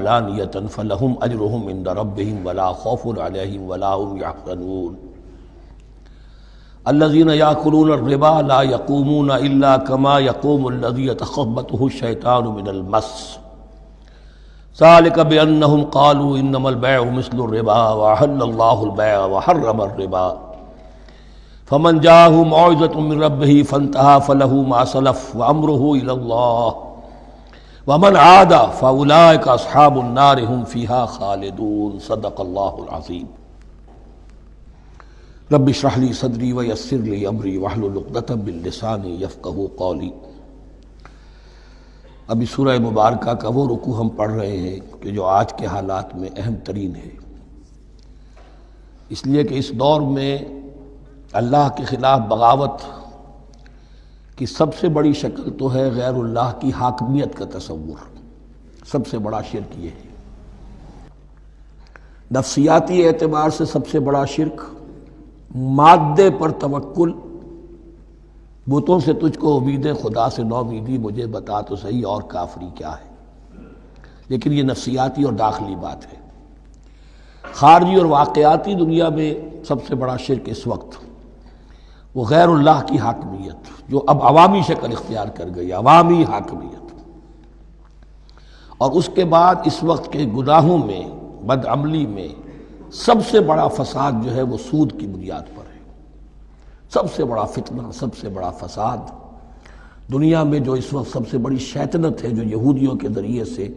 علانیۃ فلہم اجرہم عند ربہم ولا خوف علیہم ولا هم یحزنون الذین یأکلون الربا لا یقومون الا کما یقوم الذی یتخبطہ الشیطان من المس ذلک بأنہم قالوا انما البیع مثل الربا وأحل اللہ البیع وحرم الربا فمن جاءه موعظة من ربه فانتهى فله ما سلف وأمره إلى الله ومن عاد فأولئك أصحاب النار هم فيها خالدون صدق الله العظيم رب اشرح لي صدري ويسر لي أمري واحلل عقدة من لساني يفقهوا قولي۔ ابھی سورہ مبارکہ کا وہ رکوع ہم پڑھ رہے ہیں کہ جو آج کے حالات میں اہم ترین ہے، اس لیے کہ اس دور میں اللہ کے خلاف بغاوت کی سب سے بڑی شکل تو ہے غیر اللہ کی حاکمیت کا تصور۔ سب سے بڑا شرک یہ ہے، نفسیاتی اعتبار سے سب سے بڑا شرک، مادے پر توکل، بتوں سے تجھ کو امید خدا سے نومیدی، مجھے بتا تو صحیح اور کافری کیا ہے۔ لیکن یہ نفسیاتی اور داخلی بات ہے۔ خارجی اور واقعاتی دنیا میں سب سے بڑا شرک اس وقت وہ غیر اللہ کی حاکمیت، جو اب عوامی شکل اختیار کر گئی، عوامی حاکمیت۔ اور اس کے بعد اس وقت کے گناہوں میں، بدعملی میں سب سے بڑا فساد جو ہے وہ سود کی بنیاد پر ہے۔ سب سے بڑا فتنہ، سب سے بڑا فساد دنیا میں جو اس وقت سب سے بڑی شیطنت ہے، جو یہودیوں کے ذریعے سے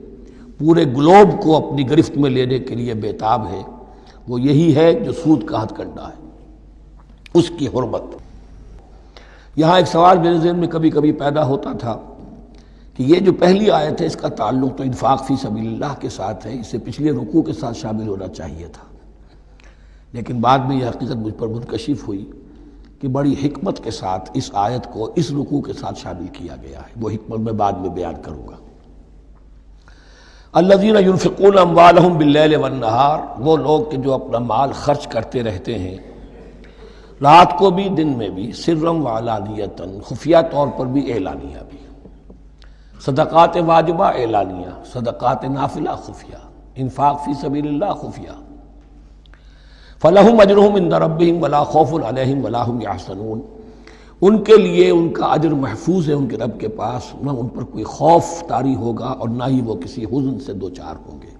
پورے گلوب کو اپنی گرفت میں لینے کے لیے بےتاب ہے، وہ یہی ہے جو سود کا ہتھ کنڈا ہے، اس کی حرمت۔ یہاں ایک سوال میرے ذہن میں کبھی کبھی پیدا ہوتا تھا کہ یہ جو پہلی آیت ہے اس کا تعلق تو انفاق فی سبیل اللہ کے ساتھ ہے، اسے پچھلے رکوع کے ساتھ شامل ہونا چاہیے تھا، لیکن بعد میں یہ حقیقت مجھ پر منکشف ہوئی کہ بڑی حکمت کے ساتھ اس آیت کو اس رکوع کے ساتھ شامل کیا گیا ہے۔ وہ حکمت میں بعد میں بیان کروں گا۔ الذین ینفقون اموالہم باللیل والنہار، وہ لوگ کہ جو اپنا مال خرچ کرتے رہتے ہیں رات کو بھی دن میں بھی، سرم وعلانیتاً، خفیہ طور پر بھی اعلانیہ بھی، صدقات واجبہ اعلانیہ، صدقات نافلہ خفیہ، انفاق فی سبیل اللہ خفیہ۔ فلہم اجرہم عند ربہم ولا خوف علیہم ولا هم یحزنون، ان کے لیے ان کا اجر محفوظ ہے ان کے رب کے پاس، نہ ان پر کوئی خوف طاری ہوگا اور نہ ہی وہ کسی حزن سے دوچار ہوں گے۔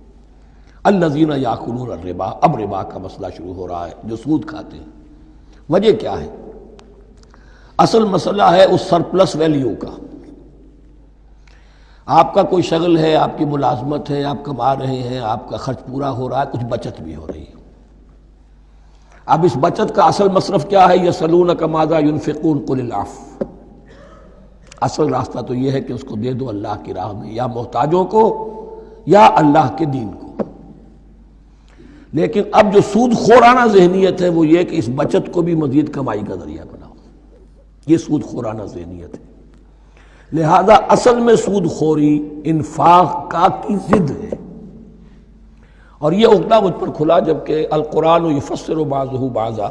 الذین یاکلون الربا، اب ربا کا مسئلہ شروع ہو رہا ہے، جو سود کھاتے ہیں۔ وجہ کیا ہے؟ اصل مسئلہ ہے اس سرپلس ویلیو کا۔ آپ کا کوئی شغل ہے، آپ کی ملازمت ہے، آپ کما رہے ہیں، آپ کا خرچ پورا ہو رہا ہے، کچھ بچت بھی ہو رہی ہے۔ اب اس بچت کا اصل مصرف کیا ہے؟ یسألونک ماذا ینفقون قل العفو۔ اصل راستہ تو یہ ہے کہ اس کو دے دو اللہ کی راہ میں، یا محتاجوں کو یا اللہ کے دین کو۔ لیکن اب جو سود خورانہ ذہنیت ہے وہ یہ کہ اس بچت کو بھی مزید کمائی کا ذریعہ بناؤ، یہ سود خورانہ ذہنیت ہے۔ لہذا اصل میں سود خوری انفاق کا کی ضد ہے، اور یہ عقدہ مجھ پر کھلا جبکہ القرآن یفسر بعضہ بعضا،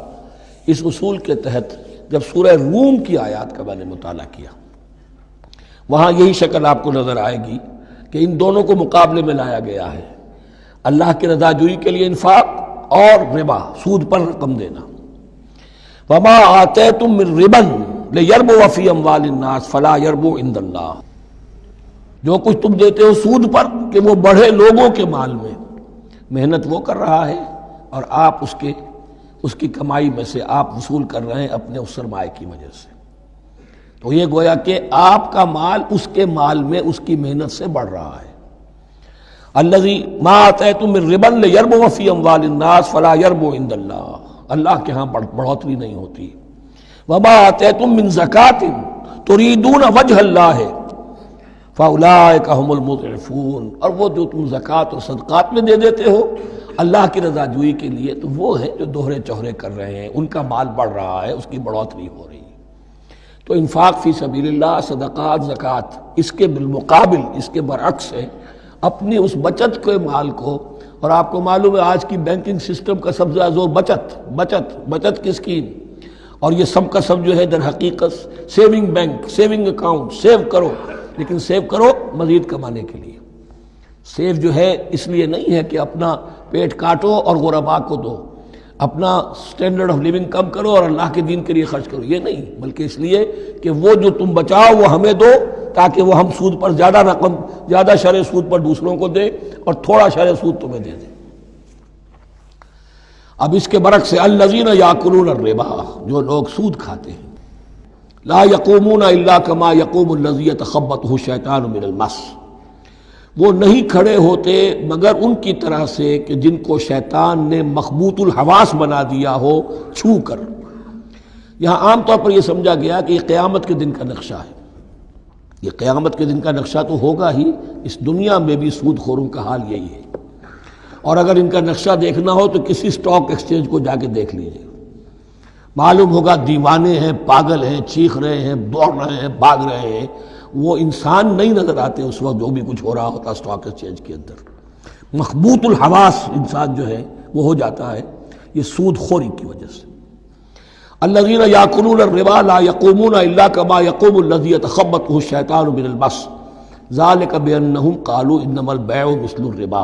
اس اصول کے تحت جب سورہ روم کی آیات کا میں نے مطالعہ کیا، وہاں یہی شکل آپ کو نظر آئے گی کہ ان دونوں کو مقابلے میں لایا گیا ہے، اللہ کی رضا جوئی کے لیے انفاق اور ربا، سود پر رقم دینا۔ وما آتیتم من ربا لیربو فی اموال الناس فلا یربو عند اللہ، جو کچھ تم دیتے ہو سود پر کہ وہ بڑھے لوگوں کے مال میں، محنت وہ کر رہا ہے اور آپ اس کی کمائی میں سے آپ وصول کر رہے ہیں اپنے اس سرمایہ کی وجہ سے۔ تو یہ گویا کہ آپ کا مال اس کے مال میں اس کی محنت سے بڑھ رہا ہے۔ الذی ما آتیتم من ربا لیربو فی اموال الناس فلا یربو عند اللہ، اللہ کے ہاں بڑھوتری نہیں ہوتی۔ وما آتیتم من زکاۃ تریدون وجہ اللہ فاولئک هم المضعفون، اور وہ جو تم زکوٰۃ اور صدقات میں دے دیتے ہو اللہ کی رضا جوئی کے لیے، تو وہ ہیں جو دوہرے چوہرے کر رہے ہیں، ان کا مال بڑھ رہا ہے، اس کی بڑھوتری ہو رہی ہے۔ تو انفاق فی سبیل اللہ، صدقات، زکوٰۃ، اس کے بالمقابل، اس کے برعکس ہے اپنی اس بچت کے مال کو، اور آپ کو معلوم ہے آج کی بینکنگ سسٹم کا سب سے زیادہ زور بچت کی اسکیم، اور یہ سب کا سب جو ہے در حقیقت saving bank, saving account, save کرو، لیکن سیو کرو مزید کمانے کے لیے۔ سیف جو ہے اس لیے نہیں ہے کہ اپنا پیٹ کاٹو اور غرباء کو دو، اپنا سٹینڈرڈ آف لیونگ کم کرو اور اللہ کے دین کے لیے خرچ کرو، یہ نہیں، بلکہ اس لیے کہ وہ جو تم بچاؤ وہ ہمیں دو تاکہ وہ ہم سود پر زیادہ رقم، زیادہ شرح سود پر دوسروں کو دے اور تھوڑا شرح سود تمہیں دے دے۔ اب اس کے برعکس سے الذین یاکلون الربا، جو لوگ سود کھاتے ہیں، لا یقومون الا کما یقوم الذی یتخبطہ الشیطان من المس، وہ نہیں کھڑے ہوتے مگر ان کی طرح سے کہ جن کو شیطان نے مخبوط الحواس بنا دیا ہو چھو کر۔ یہاں عام طور پر یہ سمجھا گیا کہ یہ قیامت کے دن کا نقشہ ہے، یہ قیامت کے دن کا نقشہ تو ہوگا ہی، اس دنیا میں بھی سود خوروں کا حال یہی ہے، اور اگر ان کا نقشہ دیکھنا ہو تو کسی سٹاک ایکسچینج کو جا کے دیکھ لیجیے، معلوم ہوگا دیوانے ہیں، پاگل ہیں، چیخ رہے ہیں، دوڑ رہے ہیں، بھاگ رہے ہیں، وہ انسان نہیں نظر آتے اس وقت جو بھی کچھ ہو رہا ہوتا سٹاک ایکسچینج کے اندر۔ مخبوط الحواس انسان جو ہے وہ ہو جاتا ہے یہ سود خوری کی وجہ سے۔ الذین یاکلون الربا لا یقومون الا کما یقوم الذی یتخبطہ الشیطان من المس ذلک بانہم قالوا انما البیع مثل الربا،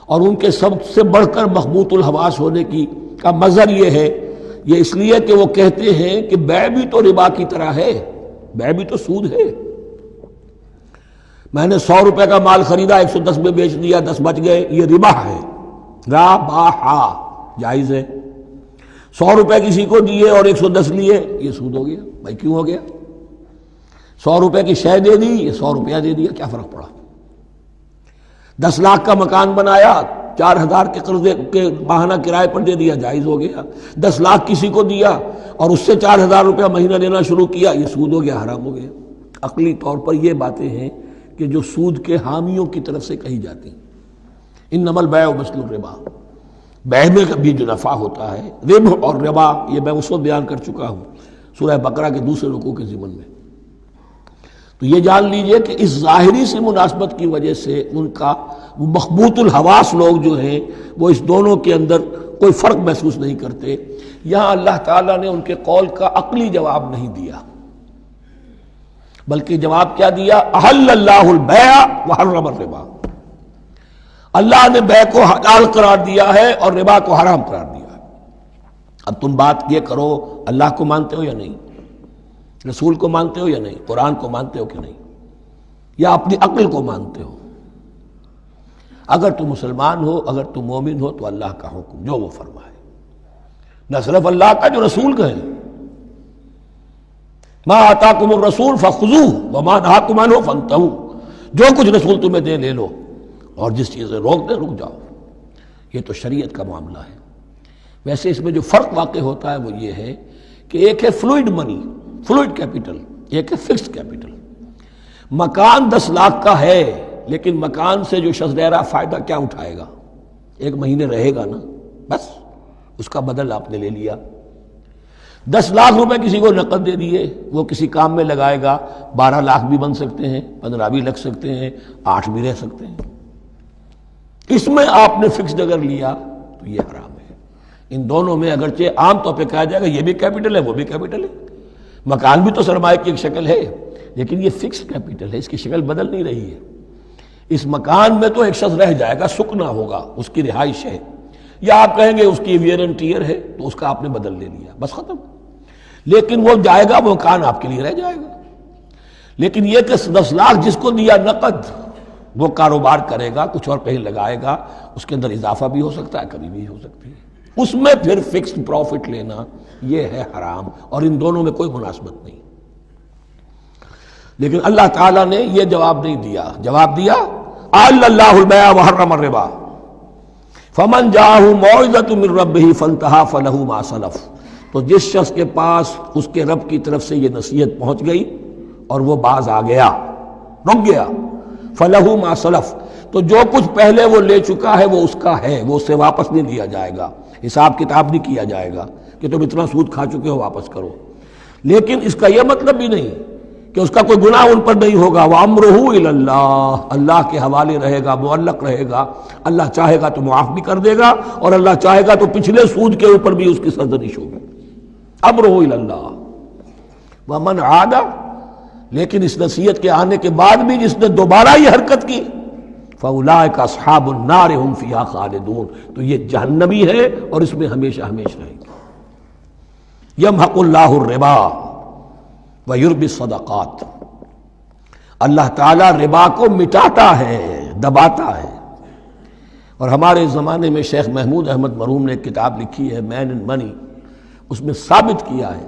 اور ان کے سب سے بڑھ کر مخبوط الحواس ہونے کا مظہر یہ ہے، یہ اس لیے کہ وہ کہتے ہیں کہ بیع بھی تو ربا کی طرح ہے، بیع بھی تو سود ہے۔ میں نے 100 روپے کا مال خریدا 110 میں بیچ دیا، 10 بچ گئے، یہ ربا ہے، ربا جائز ہے۔ 100 روپے کسی کو دیے اور 110 لیے، یہ سود ہو گیا۔ بھائی کیوں ہو گیا؟ 100 روپے کی شے دے دی، یہ 100 روپیہ دے دیا، کیا فرق پڑا؟ 10 لاکھ کا مکان بنایا، 4000 کے قرضے کے ماہانہ کرائے پر دے دیا، جائز ہو گیا۔ 10 لاکھ کسی کو دیا اور اس سے 4000 روپیہ مہینہ دینا شروع کیا، یہ سود ہو گیا، حرام ہو گیا۔ عقلی طور پر یہ باتیں ہیں کہ جو سود کے حامیوں کی طرف سے کہی جاتی ہیں۔ انما البیع مثل الربا، بیع میں بھی جو نفع ہوتا ہے، ربح اور ربا، یہ میں اس وقت بیان کر چکا ہوں سورہ بقرہ کے دوسرے رکوع کے ضمن میں۔ تو یہ جان لیجئے کہ اس ظاہری سی مناسبت کی وجہ سے ان کا مخبوط الحواس لوگ جو ہیں وہ اس دونوں کے اندر کوئی فرق محسوس نہیں کرتے۔ یہاں اللہ تعالیٰ نے ان کے قول کا عقلی جواب نہیں دیا، بلکہ جواب کیا دیا؟ احل اللہ البیع وحرم الربا، اللہ نے بیع کو حلال قرار دیا ہے اور ربا کو حرام قرار دیا ہے۔ اب تم بات یہ کرو، اللہ کو مانتے ہو یا نہیں؟ رسول کو مانتے ہو یا نہیں؟ قرآن کو مانتے ہو کہ نہیں؟ یا اپنی عقل کو مانتے ہو؟ اگر تم مسلمان ہو، اگر تم مومن ہو تو اللہ کا حکم جو وہ فرمائے، نہ صرف اللہ کا، جو رسول کا ہے، ما آتاکم الرسول فخذوہ وما نہاکم عنہ فانتہوا، جو کچھ رسول تمہیں دے لے لو، اور جس چیز سے روک دے رک جاؤ۔ یہ تو شریعت کا معاملہ ہے۔ ویسے اس میں جو فرق واقع ہوتا ہے وہ یہ ہے کہ ایک ہے فلوئڈ منی، فلوئڈ کیپٹل، ایک ہے فکسڈ کیپٹل۔ مکان 10 لاکھ کا ہے، لیکن مکان سے جو شخص رہ رہا فائدہ کیا اٹھائے گا؟ 1 مہینے رہے گا نا، بس اس کا بدل آپ نے لے لیا۔ 10 لاکھ روپے کسی کو نقد دے دیے، وہ کسی کام میں لگائے گا، 12 لاکھ بھی بن سکتے ہیں، 15 بھی لگ سکتے ہیں، 8 بھی رہ سکتے ہیں۔ اس میں آپ نے فکسڈ اگر لیا تو یہ حرام ہے۔ ان دونوں میں اگرچہ عام طور پہ کہا جائے گا یہ بھی کیپٹل ہے وہ بھی کیپٹل ہے، مکان بھی تو سرمایہ کی ایک شکل ہے، لیکن یہ فکسڈ کیپٹل ہے، اس کی شکل بدل نہیں رہی ہے۔ اس مکان میں تو ایک شخص رہ جائے گا، سکنا ہوگا، اس کی رہائش ہے، یا آپ کہیں گے اس کی ویئر اینڈ ٹیئر ہے تو اس کا آپ نے بدل لے لیا، بس ختم۔ لیکن وہ جائے گا، وہ مکان آپ کے لیے رہ جائے گا۔ لیکن یہ کہ 10 لاکھ جس کو دیا نقد، وہ کاروبار کرے گا، کچھ اور کہیں لگائے گا، اس کے اندر اضافہ بھی ہو سکتا ہے، کمی بھی ہو سکتی ہے، اس میں پھر فکسڈ پروفٹ لینا یہ ہے حرام، اور ان دونوں میں کوئی مناسبت نہیں۔ لیکن اللہ تعالیٰ نے یہ جواب نہیں دیا، جواب دیا احل اللہ البیع وحرم الربا فمن جاءہ موعظۃ من ربہ فانتہی فلہ ما سلف، تو جس شخص کے پاس اس کے رب کی طرف سے یہ نصیحت پہنچ گئی اور وہ باز آ گیا، رک گیا، فلہ ما سلف، تو جو کچھ پہلے وہ لے چکا ہے وہ اس کا ہے، وہ اسے واپس نہیں لیا جائے گا، حساب کتاب نہیں کیا جائے گا کہ تم اتنا سود کھا چکے ہو واپس کرو۔ لیکن اس کا یہ مطلب بھی نہیں کہ اس کا کوئی گناہ ان پر نہیں ہوگا، وَأَمْرُهُ إِلَى اللَّهِ، اللہ کے حوالے رہے گا، معلق رہے گا، اللہ چاہے گا تو معاف بھی کر دے گا، اور اللہ چاہے گا تو پچھلے سود کے اوپر بھی اس کی سرزنش ہوگی۔ أَمْرُهُ إِلَى اللَّهِ وَمَنْ عَادَ، لیکن اس نصیحت کے آنے کے بعد بھی جس نے دوبارہ یہ حرکت کی فَأُولَٰئِكَ أَصْحَابُ النَّارِ هُمْ فِيهَا خَالِدُونَ، تو یہ جہنمی ہے اور اس میں ہمیشہ ہمیشہ رہیں گے۔ يَمْحَقُ اللَّهُ الرِّبَا وَيُرْبِي الصَّدَقَاتِ، اللہ تعالیٰ ربا کو مٹاتا ہے، دباتا ہے۔ اور ہمارے زمانے میں شیخ محمود احمد مرحوم نے ایک کتاب لکھی ہے مین اینڈ منی، اس میں ثابت کیا ہے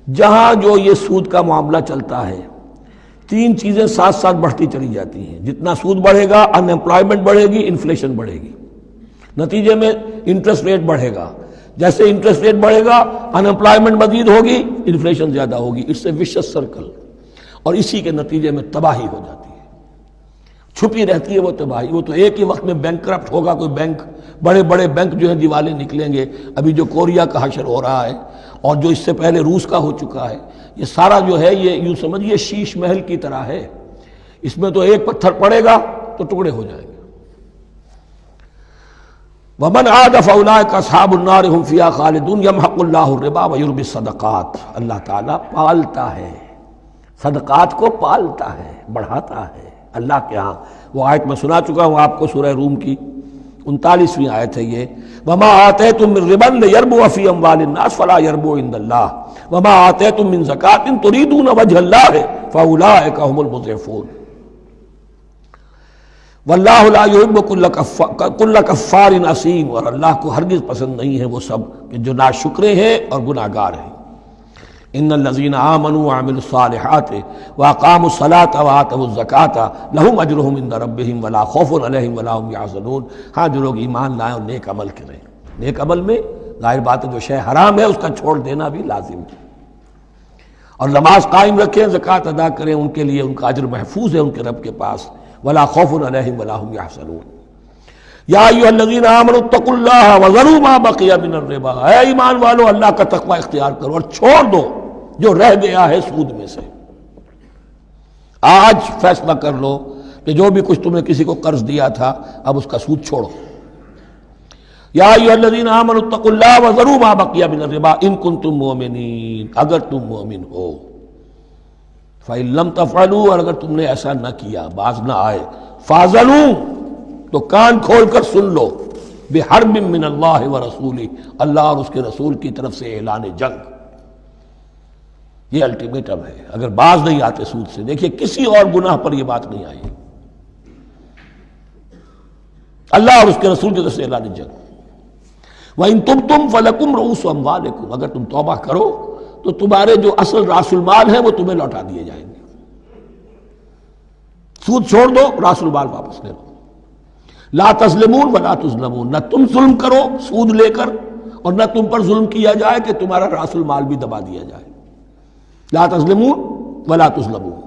جہاں جو یہ سود کا معاملہ چلتا ہے تین چیزیں ساتھ ساتھ بڑھتی چلی جاتی ہیں۔ جتنا سود بڑھے گا ان امپلائمنٹ بڑھے گی، انفلیشن بڑھے گی، نتیجے میں انٹرسٹ ریٹ بڑھے گا، جیسے انٹرسٹ ریٹ بڑھے گا ان امپلائمنٹ مزید ہوگی، انفلیشن زیادہ ہوگی، اس سے وشس سرکل، اور اسی کے نتیجے میں تباہی ہو جاتی ہے، چھپی رہتی ہے وہ تباہی۔ وہ تو ایک ہی وقت میں بینک کرپٹ ہوگا، کوئی بینک، بڑے بڑے بینک جو ہیں دیوالے نکلیں گے، ابھی جو کوریا کا حشر ہو رہا ہے اور جو اس سے پہلے روس کا ہو چکا ہے، یہ سارا جو ہے یہ یوں سمجھیے شیش محل کی طرح ہے، اس میں تو ایک پتھر پڑے گا تو ٹکڑے ہو جائیں گے۔ وَمَنْ عَادَ فَأُولَٰئِكَ أَصْحَابُ النَّارِ هُمْ فِيهَا خَالِدُونَ يَمْحَقُ اللَّهُ الرِّبَا وَيُرْبِي الصَّدَقَاتِ، اللہ تعالیٰ پالتا ہے، صدقات کو پالتا ہے، بڑھاتا ہے اللہ کے ہاں۔ وہ آیت میں سنا چکا ہوں آپ کو، سورہ روم کی 39ویں آیت ہے یہ، وَمَا آتَيْتُم مِّن رِّبًا لِّيَرْبُوَ فِي أَمْوَالِ النَّاسِ فَلَا يَرْبُو عِندَ اللَّهِ وَمَا آتَيْتُم مِّن زَكَاةٍ تُرِيدُونَ وَجْهَ اللَّهِ فَأُولَٰئِكَ هُمُ الْمُضْعِفُونَ وَاللَّهُ لَا يُحِبُّ كُلَّ كَفَّارٍ أَثِيمٍ، اور اللہ کو ہرگز پسند نہیں ہے وہ سب کہ جو ناشکرے ہیں اور گناہگار ہیں۔ ان الذين آمنوا وعملوا الصالحات واقاموا الصلاة وآتوا الزكاة لهم اجرهم عند ربهم ولا خوف عليهم ولا هم يحزنون، ہاں جو لوگ ایمان لائیں اور نیک عمل کریں، نیک عمل میں ظاہر بات ہے جو شے حرام ہے اس کا چھوڑ دینا بھی لازم ہے، اور نماز قائم رکھیں، زکوٰۃ ادا کریں، ان کے لیے ان کا اجر محفوظ ہے ان کے رب کے پاس، ولا خوف علیہم ولا هم يحزنون۔ یا ایھا الذین آمنوا اتقوا اللہ وذروا ما بقی من الربا، اے ایمان والو اللہ کا تقوی اختیار کرو اور چھوڑ دو جو رہ گیا ہے سود میں سے۔ آج فیصلہ کر لو کہ جو بھی کچھ تم نے کسی کو قرض دیا تھا اب اس کا سود چھوڑو۔ یا ایھا الذین آمنوا اتقوا اللہ وذروا ما بقی من الربا ان کنتم مؤمنین، اگر تم مومن ہو۔ فإن لم تفعلوا، اور اگر تم نے ایسا نہ کیا، باز نہ آئے، فاذنوا، تو کان کھول کر سن لو، بحرب من اللہ ورسولہ، اللہ اور اس کے رسول کی طرف سے اعلان جنگ۔ یہ الٹیمیٹم ہے اگر باز نہیں آتے سود سے۔ دیکھیے کسی اور گناہ پر یہ بات نہیں آئی، اللہ اور اس کے رسول کی طرف سے اعلان جنگ۔ وَإِن تُبْتُمْ فَلَكُمْ رُءُوسُ أَمْوَالِكُمْ، اگر تم توبہ کرو تو تمہارے جو اصل راس المال ہے وہ تمہیں لوٹا دیے جائیں گے۔ سود چھوڑ دو، راس المال واپس لے لو۔ لا تظلمون ولا تظلمون، نہ تم ظلم کرو سود لے کر اور نہ تم پر ظلم کیا جائے کہ تمہارا راس المال بھی دبا دیا جائے۔ لا تظلمون ولا تظلمون۔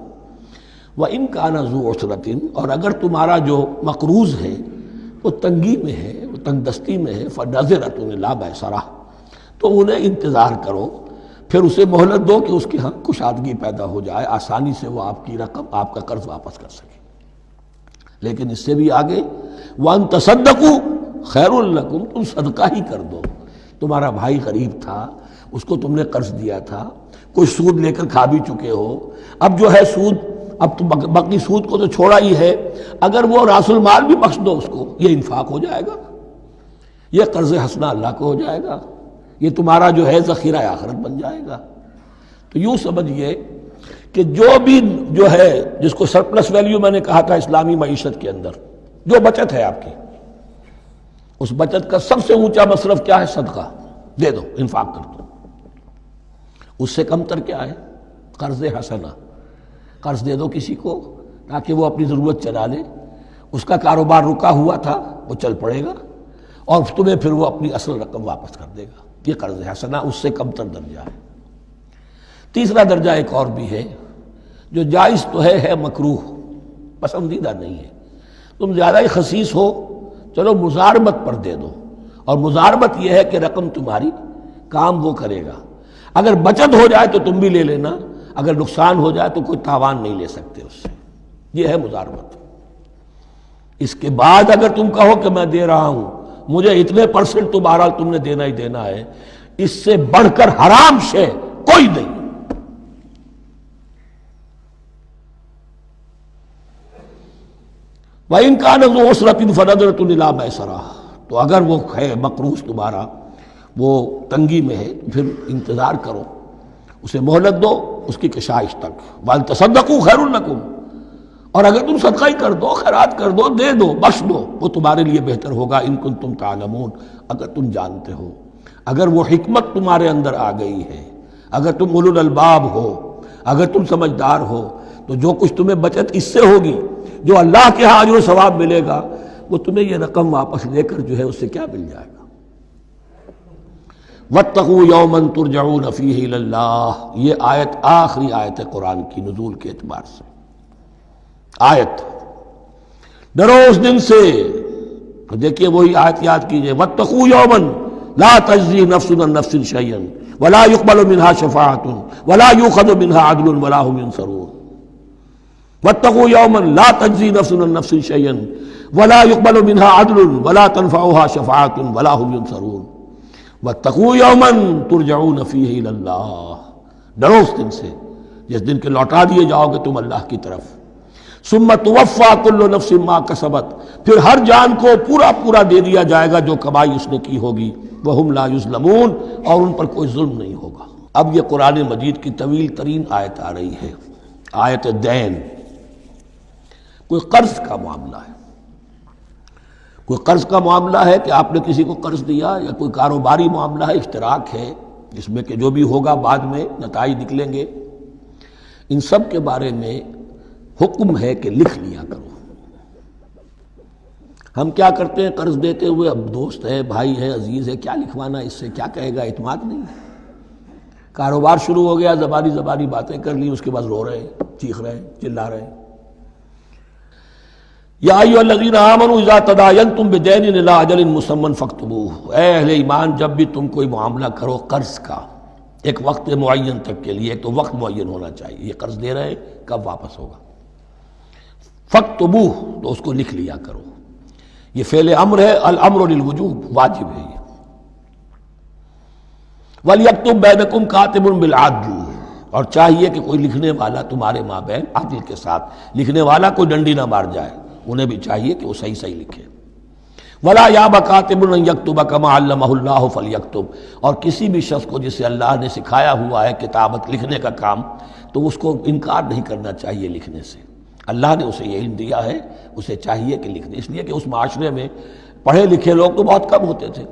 وَإِن كَانَ ذُو عُسْرَةٍ، اور اگر تمہارا جو مقروض ہے وہ تنگی میں ہے، وہ تنگ دستی میں ہے، فَنَظِرَةٌ إِلَىٰ مَيْسَرَةٍ، تو انہیں انتظار کرو، پھر اسے مہلت دو کہ اس کی ہاں کشادگی پیدا ہو جائے، آسانی سے وہ آپ کی رقم، آپ کا قرض واپس کر سکے۔ لیکن اس سے بھی آگے وَأَن تَصَدَّقُوا خَيْرٌ لَكُمْ، تم صدقہ ہی کر دو۔ تمہارا بھائی غریب تھا، اس کو تم نے قرض دیا تھا، کچھ سود لے کر کھا بھی چکے ہو، اب جو ہے سود، اب تو باقی سود کو تو چھوڑا ہی ہے، اگر وہ راس المال بھی بخش دو اس کو، یہ انفاق ہو جائے گا، یہ قرض حسنہ اللہ کو ہو جائے گا، یہ تمہارا جو ہے ذخیرہ آخرت بن جائے گا۔ تو یوں سمجھیے کہ جو بھی جو ہے جس کو سرپلس ویلیو میں نے کہا تھا اسلامی معیشت کے اندر، جو بچت ہے آپ کی، اس بچت کا سب سے اونچا مصرف کیا ہے؟ صدقہ دے دو، انفاق کر دو۔ اس سے کم تر کیا ہے؟ قرض حسنہ، قرض دے دو کسی کو تاکہ وہ اپنی ضرورت چلا لے، اس کا کاروبار رکا ہوا تھا وہ چل پڑے گا اور تمہیں پھر وہ اپنی اصل رقم واپس کر دے گا۔ یہ قرض حسنہ اس سے کم تر درجہ ہے۔ تیسرا درجہ ایک اور بھی ہے جو جائز تو ہے مکروہ، پسندیدہ نہیں ہے۔ تم زیادہ ہی خسیس ہو، چلو مزاربت پر دے دو، اور مزاربت یہ ہے کہ رقم تمہاری کام وہ کرے گا، اگر بچت ہو جائے تو تم بھی لے لینا، اگر نقصان ہو جائے تو کوئی تاوان نہیں لے سکتے اس سے، یہ ہے مزاربت۔ اس کے بعد اگر تم کہو کہ میں دے رہا ہوں، مجھے اتنے پرسنٹ تو بہرحال تم نے دینا ہی دینا ہے، اس سے بڑھ کر حرام شے کوئی نہیں۔ وَإِنْ كَانَ ذُو عُسْرَةٍ فَنَظْرَةٌ إِلَىٰ مَيْسَرَةٍ، تو اگر وہ ہے مقروض تمہارا وہ تنگی میں ہے پھر انتظار کرو، اسے مہلت دو اس کی کشائش تک۔ وَأَن تَصَدَّقُوا خَيْرٌ لَكُمْ، اور اگر تم صدقہ ہی کر دو، خیرات کر دو، دے دو، بخش دو، وہ تمہارے لیے بہتر ہوگا، ان کنتم تعلمون، اگر تم جانتے ہو، اگر وہ حکمت تمہارے اندر آ گئی ہے، اگر تم اولو الالباب ہو، اگر تم سمجھدار ہو، تو جو کچھ تمہیں بچت اس سے ہوگی، جو اللہ کے ہاں اجر و ثواب ملے گا، وہ تمہیں یہ رقم واپس لے کر جو ہے اس سے کیا مل جائے گا۔ وَاتَّقُوا يَوْمًا تُرْجَعُونَ فِيهِ إِلَى اللَّهِ، یہ آیت آخری آیت ہے قرآن کی نزول کے اعتبار سے۔ آیت ڈرو اس دن سے، تو دیکھیے وہی آیت یاد کیجئے، وَاتَّقُوا يَوْمًا لَا تَجْزِي نَفْسٌ عَن نَفْسٍ شَيْئًا وَلَا يُقْبَلُ مِنْهَا شَفَاعَةٌ وَلَا يُؤْخَذُ مِنْهَا عَدْلٌ وَلَا هُمْ يُنصَرُونَ۔ وَاتَّقُوا يَوْمًا لَا تَجْزِي نَفْسٌ عَن نَفْسٍ شَيْئًا وَلَا يُقْبَلُ مِنْهَا عَدْلٌ وَلَا تَنفَعُهَا شَفَاعَةٌ وَلَا هُمْ يُنصَرُونَ۔ وَاتَّقُوا يَوْمًا تُرْجَعُونَ فِيهِ إِلَى اللَّهِ، ڈرو اس دن سے جس دن کے لوٹا دیے جاؤ گے تم اللہ کی طرف۔ ثُمَّ تُوَفَّىٰ كُلُّ نَفْسٍ مَا كَسَبَتْ، پھر ہر جان کو پورا پورا دے دیا جائے گا جو کمائی اس نے کی ہوگی، وَهُمْ لَا يُظْلَمُونَ، اور ان پر کوئی ظلم نہیں ہوگا۔ اب یہ قرآن مجید کی طویل ترین آیت آ رہی ہے، آیت دین۔ کوئی قرض کا معاملہ ہے، کوئی قرض کا معاملہ ہے کہ آپ نے کسی کو قرض دیا، یا کوئی کاروباری معاملہ ہے، اشتراک ہے جس میں کہ جو بھی ہوگا بعد میں نتائج نکلیں گے، ان سب کے بارے میں حکم ہے کہ لکھ لیا کرو۔ ہم کیا کرتے ہیں قرض دیتے ہوئے، اب دوست ہے، بھائی ہے، عزیز ہے، کیا لکھوانا، اس سے کیا کہے گا، اعتماد نہیں ہے۔ کاروبار شروع ہو گیا، زبانی باتیں کر لی، اس کے بعد رو رہے ہیں، چیخ رہے ہیں، چلا رہے ہیں۔ یا ایھا الذین آمنوا اذا تداینتم بدین الی اجل مسمى فاکتبوہ، اے اہل ایمان جب بھی تم کوئی معاملہ کرو قرض کا ایک وقت معین تک کے لیے، تو وقت معین ہونا چاہیے، یہ قرض دے رہے ہیں کب واپس ہوگا، فاکتبوہ، تو اس کو لکھ لیا کرو۔ یہ فعل امر ہے، الامر للوجوب، واجب ہے یہ۔ وَلْيَكْتُبْ بَيْنَكُمْ كَاتِبٌ بِالْعَدْلِ، اور چاہیے کہ کوئی لکھنے والا تمہارے مابین عدل کے ساتھ، لکھنے والا کوئی ڈنڈی نہ مار جائے، انہیں بھی چاہیے کہ وہ صحیح صحیح لکھے۔ وَلَا يَأْبَ كَاتِبٌ أَن يَكْتُبَ كَمَا عَلَّمَهُ اللَّهُ فَلْيَكْتُبْ، اور کسی بھی شخص کو جسے اللہ نے سکھایا ہوا ہے کتابت لکھنے کا کام، تو اس کو انکار نہیں کرنا چاہیے لکھنے سے۔ اللہ نے اسے یہ علم دیا ہے، اسے چاہیے کہ لکھ دے، اس لیے کہ اس معاشرے میں پڑھے لکھے لوگ تو بہت کم ہوتے تھے۔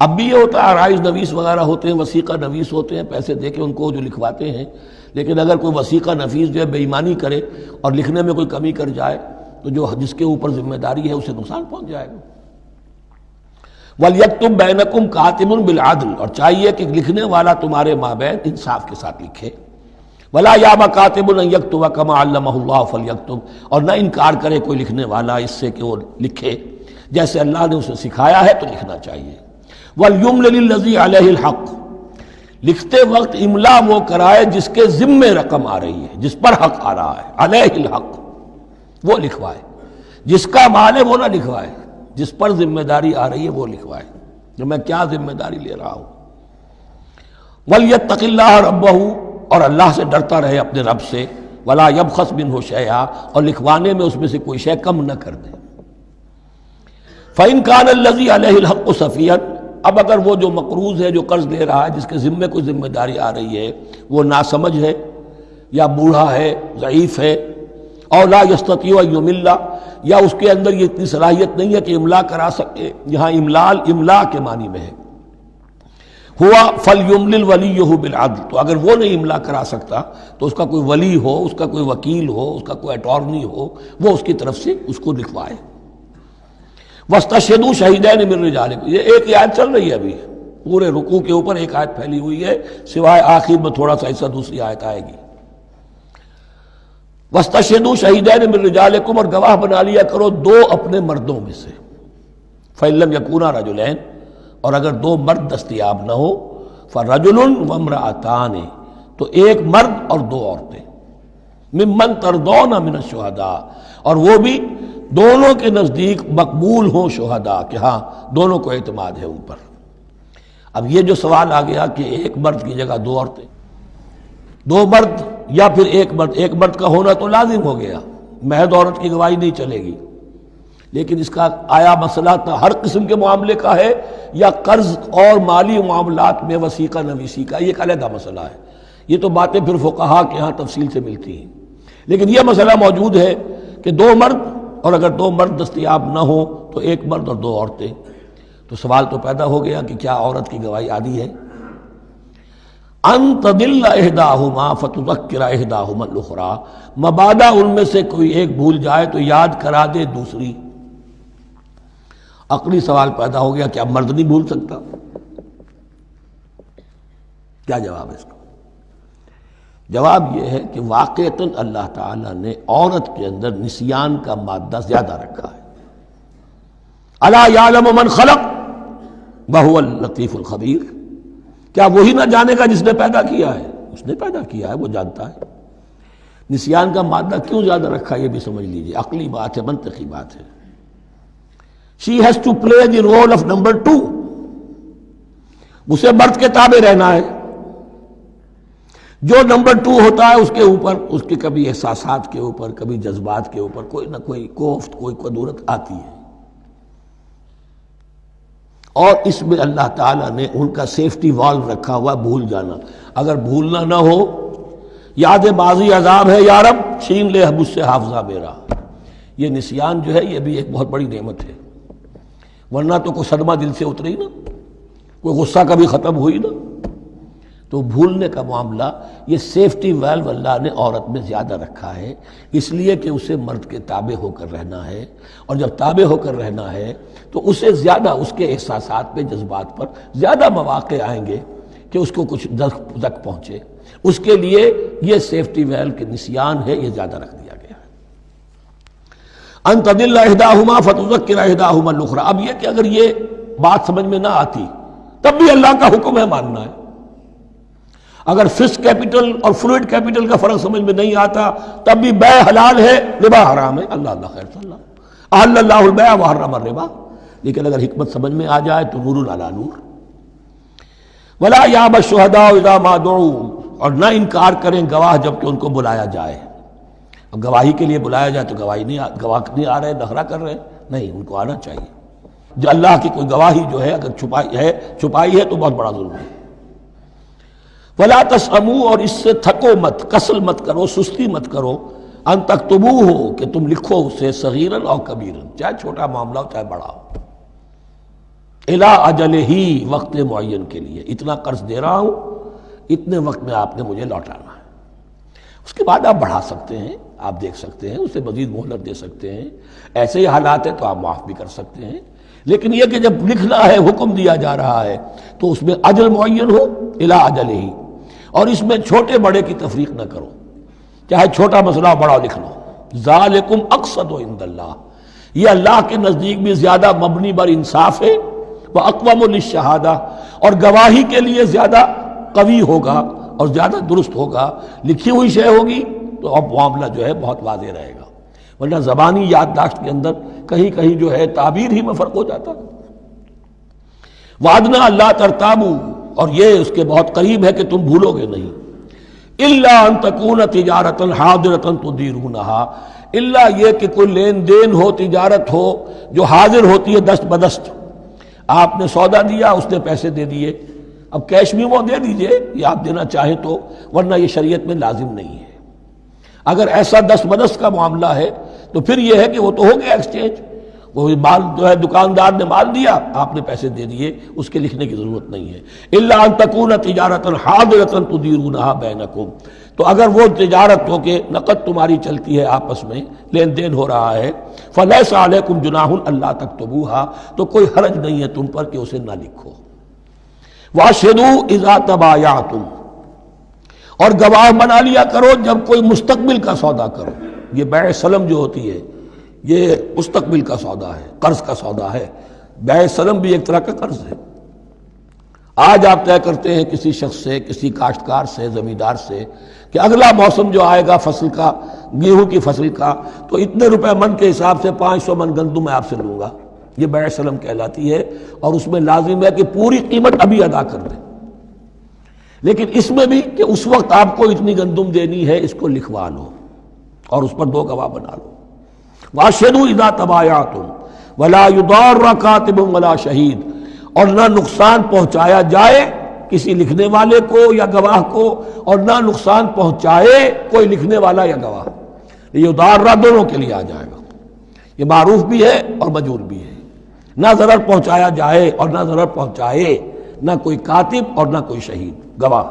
اب بھی یہ ہوتا ہے، عرائض نویس وغیرہ ہوتے ہیں، وثیقہ نویس ہوتے ہیں، پیسے دے کے ان کو جو لکھواتے ہیں، لیکن اگر کوئی وثیقہ نویس جو ہے بے ایمانی کرے اور لکھنے میں کوئی کمی کر جائے، تو جو جس کے اوپر ذمہ داری ہے اسے نقصان پہنچ جائے گا۔ وَلْيَكْتُبْ بَيْنَكُمْ كَاتِبٌ بِالْعَدْلِ، اور چاہیے کہ لکھنے والا تمہارے مابین انصاف کے ساتھ لکھے۔ وَلَا يَأْبَ كَاتِبٌ أَن يَكْتُبَ كَمَا عَلَّمَهُ اللَّهُ فَلْيَكْتُبْ، اور نہ انکار کرے کوئی لکھنے والا اس سے کہ وہ لکھے جیسے اللہ نے اسے سکھایا ہے، تو لکھنا چاہیے۔ وَلْيُمْلِلِ الَّذِي عَلَيْهِ الْحَقُّ، لکھتے وقت املا وہ کرائے جس کے ذمے رقم آ رہی ہے، جس پر حق آ رہا ہے، علیہ الحق، وہ لکھوائے، جس کا مال ہے وہ نہ لکھوائے، جس پر ذمہ داری آ رہی ہے وہ لکھوائے، کہ میں کیا ذمہ داری لے رہا ہوں۔ وَلْيَتَّقِ اللَّهَ رَبَّهُ، اور اللہ سے ڈرتا رہے اپنے رب سے، وَلَا يَبْخَسْ مِنْهُ شَيْئًا، اور لکھوانے میں اس میں سے کوئی شے کم نہ کر دے۔ فَإِنْ كَانَ الَّذِي عَلَيْهِ الْحَقُّ سَفِيهًا، اب اگر وہ جو مقروض ہے، جو قرض لے رہا ہے، جس کے ذمے کوئی ذمہ داری آ رہی ہے، وہ ناسمجھ ہے یا بوڑھا ہے، ضعیف ہے، اور لا يستطيع ان يمل، یا اس کے اندر یہ اتنی صلاحیت نہیں ہے کہ املا کرا سکے، یہاں املا کے معنی میں ہے، ہوا فَلْيُمْلِلْ وَلِيُّهُ بِالْعَدْلِ، تو اگر وہ نہیں املا کرا سکتا تو اس کا کوئی ولی ہو، اس کا کوئی وکیل ہو، اس کا کوئی اٹارنی ہو، وہ اس کی طرف سے اس کو لکھوائے۔ وَاسْتَشْهِدُوا شَهِيدَيْنِ مِن رِجَالِكُمْ، یہ ایک آیت چل رہی ہے ابھی، پورے رکوع کے اوپر ایک آیت پھیلی ہوئی ہے، سوائے آخر میں تھوڑا سا حصہ دوسری آیت آئے گی۔ وَاسْتَشْهِدُوا شَهِيدَيْنِ مِن رِجَالِكُمْ، اور گواہ بنا لیا کرو دو اپنے مردوں میں سے، فَإِن لَّمْ يَكُونَا رَجُلَيْنِ، اور اگر دو مرد دستیاب نہ ہو، فَرَجُلٌ وَامْرَأَتَانِ، تو ایک مرد اور دو عورتیں، ممن ترضون من الشہداء، اور وہ بھی دونوں کے نزدیک مقبول ہوں شہداء، کہ ہاں دونوں کو اعتماد ہے ان پر۔ اب یہ جو سوال آ گیا کہ ایک مرد کی جگہ دو عورتیں، دو مرد یا پھر ایک مرد کا ہونا تو لازم ہو گیا، محض عورت کی گواہی نہیں چلے گی، لیکن اس کا آیا مسئلہ ہر قسم کے معاملے کا ہے یا قرض اور مالی معاملات میں وسیقہ نویسی کا، یہ ایک علیحدہ مسئلہ ہے. یہ تو باتیں پھر فقہا کے ہاں تفصیل سے ملتی ہیں. لیکن یہ مسئلہ موجود ہے کہ دو مرد، اور اگر دو مرد دستیاب نہ ہوں تو ایک مرد اور دو عورتیں. تو سوال تو پیدا ہو گیا کہ کیا عورت کی گواہی عادی ہے؟ ان تضل احداہما فتذکر احداہما الاخری، مبادا ان میں سے کوئی ایک بھول جائے تو یاد کرا دے دوسری. عقلی سوال پیدا ہو گیا، کیا مرد نہیں بھول سکتا؟ کیا جواب ہے اس کا؟ جواب یہ ہے کہ واقعتاً اللہ تعالیٰ نے عورت کے اندر نسیان کا مادہ زیادہ رکھا ہے. الا یعلم من خلق وہو اللطیف الخبیر، کیا وہی نہ جانے گا جس نے پیدا کیا ہے؟ اس نے پیدا کیا ہے، وہ جانتا ہے. نسیان کا مادہ کیوں زیادہ رکھا یہ بھی سمجھ لیجیے، عقلی بات ہے، منطقی بات ہے. She has to play the role of number 2. اسے مرد کے تابع رہنا ہے. جو نمبر 2 ہوتا ہے اس کے اوپر، اس کے کبھی احساسات کے اوپر، کبھی جذبات کے اوپر کوئی نہ کوئی کوفت، کوئی قدورت آتی ہے. اور اس میں اللہ تعالیٰ نے ان کا سیفٹی والو رکھا ہوا، بھول جانا. اگر بھولنا نہ ہو، یاد بازی عذاب ہے یا رب، چھین لے مجھ سے حافظہ میرا. یہ نسیان جو ہے یہ بھی ایک بہت بڑی نعمت ہے، ورنہ تو کوئی صدمہ دل سے اتری نا، کوئی غصہ کبھی ختم ہوئی نا. تو بھولنے کا معاملہ، یہ سیفٹی ویلو اللہ نے عورت میں زیادہ رکھا ہے، اس لیے کہ اسے مرد کے تابع ہو کر رہنا ہے. اور جب تابع ہو کر رہنا ہے تو اسے زیادہ، اس کے احساسات پہ، جذبات پر زیادہ مواقع آئیں گے کہ اس کو کچھ زک پہنچے. اس کے لیے یہ سیفٹی ویل کے نسیان ہے، یہ زیادہ رکھ دیا گیا ہے. ان تضل احداہما فتذکر احداہما الاخری. اب یہ کہ اگر یہ بات سمجھ میں نہ آتی تب بھی اللہ کا حکم ہے ماننا ہے. اگر فکس کیپٹل اور فلوئڈ کیپٹل کا فرق سمجھ میں نہیں آتا تب بھی بیع حلال ہے، ربا حرام ہے. اللہ خیر صلی اللہ احل اللہ البیع وحرم الربا. لیکن اگر حکمت سمجھ میں آ جائے تو نور علی نور. ولا یاب الشہداء اذا ما دعوا، اور نہ انکار کریں گواہ جب کہ ان کو بلایا جائے. اب گواہی کے لیے بلایا جائے تو گواہ نہیں آ رہے، نخرہ کر رہے ہیں. نہیں، ان کو آنا چاہیے. جو اللہ کی کوئی گواہی جو ہے اگر چھپائی ہے تو بہت بڑا ظلم ہے. ولا تسأموا، اور اس سے تھکو مت، کسل مت کرو، سستی مت کرو. ان تکتبوہ، کہ تم لکھو اسے، صغیراً اور کبیراً، چاہے چھوٹا معاملہ ہو چاہے بڑا ہو. الی اجلہ، وقت معین کے لیے. اتنا قرض دے رہا ہوں، اتنے وقت میں آپ نے مجھے لوٹانا ہے. اس کے بعد آپ بڑھا سکتے ہیں، آپ دیکھ سکتے ہیں، اسے مزید مہلت دے سکتے ہیں. ایسے ہی حالات ہیں تو آپ معاف بھی کر سکتے ہیں. لیکن یہ کہ جب لکھنا ہے، حکم دیا جا رہا ہے تو اس میں اجل معین ہو، الی اجلہ. اور اس میں چھوٹے بڑے کی تفریق نہ کرو، چاہے چھوٹا مسئلہ بڑا لکھ لو. ذالکم اقسط عند اللہ، یہ اللہ کے نزدیک بھی زیادہ مبنی بر انصاف ہے. واقوم للشہادہ، اور گواہی کے لیے زیادہ قوی ہوگا اور زیادہ درست ہوگا. لکھی ہوئی شے ہوگی تو اب معاملہ جو ہے بہت واضح رہے گا، ورنہ زبانی یادداشت کے اندر کہیں کہیں جو ہے تعبیر ہی میں فرق ہو جاتا. وعدنا اللہ ترتابوا، اور یہ اس کے بہت قریب ہے کہ تم بھولو گے نہیں. الا ان تکون تجارتا حاضرتا تدیرونها، الا یہ کہ کوئی لین دین ہو، تجارت ہو جو حاضر ہوتی ہے دست بدست. آپ نے سودا دیا، اس نے پیسے دے دیے. اب کیش میں وہ دے دیجئے یا آپ دینا چاہیں تو، ورنہ یہ شریعت میں لازم نہیں ہے. اگر ایسا دست بدست کا معاملہ ہے تو پھر یہ ہے کہ وہ تو ہو گیا ایکسچینج. وہ مال جو ہے دکاندار نے مال دیا، آپ نے پیسے دے دیے، اس کے لکھنے کی ضرورت نہیں ہے. الا ان تکون تجارتا حاضرتا تدیرونها بینکم، تو اگر وہ تجارت ہو کہ نقد تمہاری چلتی ہے، آپس میں لین دین ہو رہا ہے، فلیس علیکم جناح الا تکتبوها، تو کوئی حرج نہیں ہے تم پر کہ اسے نہ لکھو. واشہدوا اذا تبایعتم، اور گواہ بنا لیا کرو جب کوئی مستقبل کا سودا کرو. یہ بیع سلم جو ہوتی ہے یہ مستقبل کا سودا ہے، قرض کا سودا ہے. بیع سلم بھی ایک طرح کا قرض ہے. آج آپ طے کرتے ہیں کسی شخص سے، کسی کاشتکار سے، زمیندار سے کہ اگلا موسم جو آئے گا فصل کا، گیہوں کی فصل کا، تو اتنے روپے من کے حساب سے 500 من گندم میں آپ سے لوں گا. یہ بیع سلم کہلاتی ہے، اور اس میں لازم ہے کہ پوری قیمت ابھی ادا کر دیں. لیکن اس میں بھی کہ اس وقت آپ کو اتنی گندم دینی ہے، اس کو لکھوا لو اور اس پر 2 گواہ بنا لو. واشہدوا اذا تبایعتم، ولا یضار کاتب ولا شہید، اور نہ نقصان پہنچایا جائے کسی لکھنے والے کو یا گواہ کو، اور نہ نقصان پہنچائے کوئی لکھنے والا یا گواہ۔ یضار دونوں کے لیے آ جائے گا، یہ معروف بھی ہے اور مجرور بھی ہے۔ نہ ضرر پہنچایا جائے اور نہ ضرر پہنچائے، نہ کوئی کاتب اور نہ کوئی شہید گواہ۔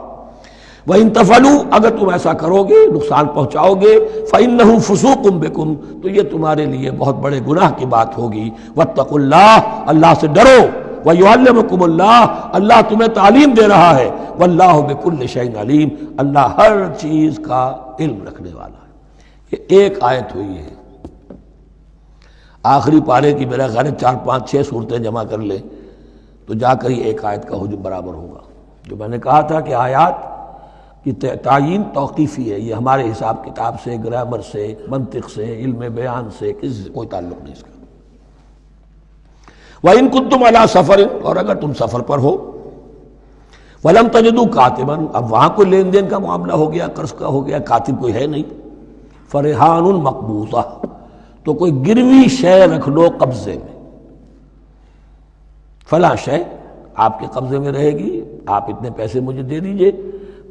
وَإِن تَفْعَلُوا، اگر تم ایسا کرو گے، نقصان پہنچاؤ گے، فَإِنَّهُ فُسُوقٌ بِكُمْ، تو یہ تمہارے لیے بہت بڑے گناہ کی بات ہوگی۔ وَاتَّقُوا اللَّهَ، اللہ سے ڈرو، وَيُعَلِّمُكُمُ اللَّهُ، اللہ تمہیں تعلیم دے رہا ہے، وَاللَّهُ بِكُلِّ شَيْءٍ عَلِيمٌ، اللہ ہر چیز کا علم رکھنے والا ہے۔ یہ ایک آیت ہوئی ہے، آخری پارے کی میرا خیال 4 5 6 صورتیں جمع کر لیں تو جا کر ہی ایک آیت کا حجم برابر ہوگا۔ جو میں نے کہا تھا کہ آیات کی تعیین توقیفی ہے، یہ ہمارے حساب کتاب سے، گرامر سے، منطق سے، علم بیان سے کسی سے کوئی تعلق نہیں اس کا۔ وَإِن كُنتُمْ عَلَىٰ سَفَرٍ، اور اگر تم سفر پر ہو، وَلَمْ تَجِدُوا كَاتِبًا، اب وہاں کوئی لین دین کا معاملہ ہو گیا، قرض کا ہو گیا، کاتب کوئی ہے نہیں، فَرِحَانٌ مَقْبُوضَةٌ، تو کوئی گروی شے رکھ لو قبضے میں، فلاں شے آپ کے قبضے میں رہے گی، آپ اتنے پیسے مجھے دے دیجئے،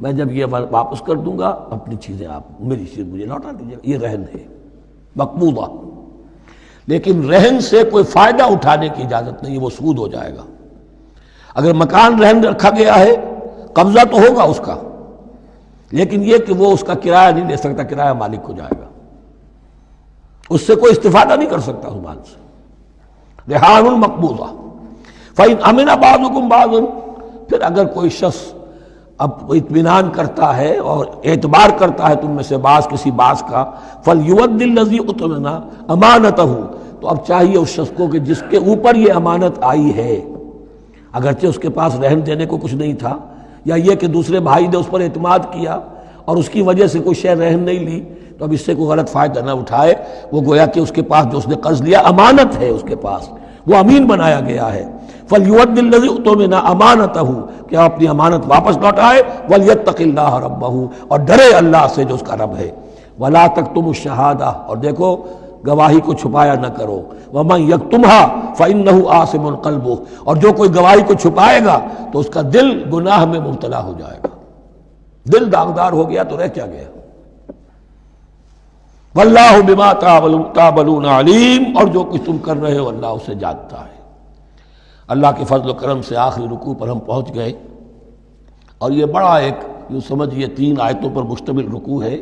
میں جب یہ واپس کر دوں گا اپنی چیزیں آپ میری چیز مجھے لوٹا دیجیے گا۔ یہ رہن ہے مقبوضہ، لیکن رہن سے کوئی فائدہ اٹھانے کی اجازت نہیں، وہ سود ہو جائے گا۔ اگر مکان رہن رکھا گیا ہے، قبضہ تو ہوگا اس کا، لیکن یہ کہ وہ اس کا کرایہ نہیں لے سکتا، کرایہ مالک کو جائے گا، اس سے کوئی استفادہ نہیں کر سکتا اس مال سے۔ رہان مقبوضہ۔ فَإِنْ أَمِنَ بَعْضُكُمْ بَعْضًا، پھر اگر کوئی شخص اب اطمینان کرتا ہے اور اعتبار کرتا ہے تم میں سے بعض کسی بعض کا، فَلْيُؤَدِّ الَّذِي اؤْتُمِنَ أَمَانَتَهُ، تو اب چاہیے اس شخص کو کہ جس کے اوپر یہ امانت آئی ہے، اگرچہ اس کے پاس رہن دینے کو کچھ نہیں تھا، یا یہ کہ دوسرے بھائی نے اس پر اعتماد کیا اور اس کی وجہ سے کوئی شے رہن نہیں لی، تو اب اس سے کوئی غلط فائدہ نہ اٹھائے، وہ گویا کہ اس کے پاس جو اس نے قرض لیا امانت ہے، اس کے پاس وہ امین بنایا گیا ہے۔ فَلْيُؤَدِّ الَّذِي اؤْتُمِنَ أَمَانَتَهُ، کہ اپنی امانت واپس لوٹائے، وَلْيَتَّقِ اللَّهَ رَبَّهُ، اور ڈرے اللہ سے جو اس کا رب ہے۔ وَلَا تَكْتُمُوا الشَّهَادَةَ، اور دیکھو گواہی کو چھپایا نہ کرو، وَمَن يَكْتُمْهَا فَإِنَّهُ آثِمٌ قَلْبُهُ، اور جو کوئی گواہی کو چھپائے گا تو اس کا دل گناہ میں مبتلا ہو جائے گا، دل داغدار ہو گیا تو رہ کیا گیا۔ وَاللَّهُ بِمَا تَعْمَلُونَ عَلِيمٌ، اور جو کچھ تم کر رہے ہو اللہ اسے جانتا ہے۔ اللہ کے فضل و کرم سے آخری رکوع پر ہم پہنچ گئے، اور یہ بڑا ایک یوں سمجھئے 3 آیتوں پر مشتمل رکوع ہے،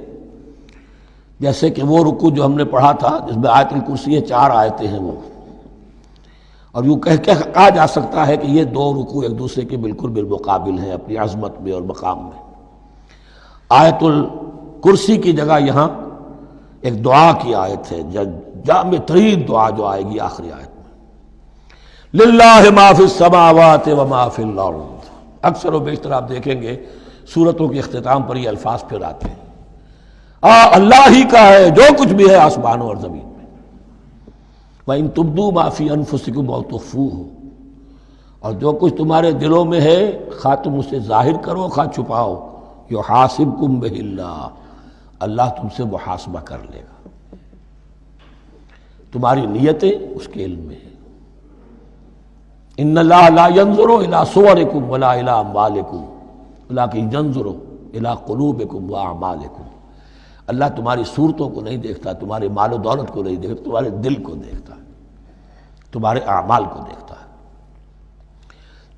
جیسے کہ وہ رکوع جو ہم نے پڑھا تھا جس میں آیت الکرسی ہے، 4 آیتیں ہیں وہ، اور یوں کہا جا سکتا ہے کہ یہ 2 رکوع ایک دوسرے کے بالکل بالمقابل ہیں اپنی عظمت میں اور مقام میں۔ آیت الکرسی کی جگہ یہاں ایک دعا کی آیت ہے، جامع ترین دعا جو آئے گی آخری آیت میں، للہ ما فی السماوات و ما فی الارض۔ اکثر و بیشتر آپ دیکھیں گے سورتوں کے اختتام پر یہ الفاظ پھر آتے ہیں، اللہ ہی کا ہے جو کچھ بھی ہے آسمانوں اور زمین میں۔ وَإِن تُبْدُوا مَا فِي أَنفُسِكُمْ أَوْ تُخْفُوهُ، اور جو کچھ تمہارے دلوں میں ہے خواہ تم اسے ظاہر کرو خواہ چھپاؤ، يُحَاسِبْكُم بِهِ اللَّهُ، اللہ تم سے محاسبہ کر لے گا، تمہاری نیتیں اس کے علم میں ہیں۔ ان اللہ لا ينظر الى صورکم ولا الى اموالکم ولکن ينظر الى قلوبکم واعمالکم، اللہ تمہاری صورتوں کو نہیں دیکھتا، تمہارے مال و دولت کو نہیں دیکھتا، تمہارے دل کو دیکھتا ہے، تمہارے اعمال کو دیکھتا ہے۔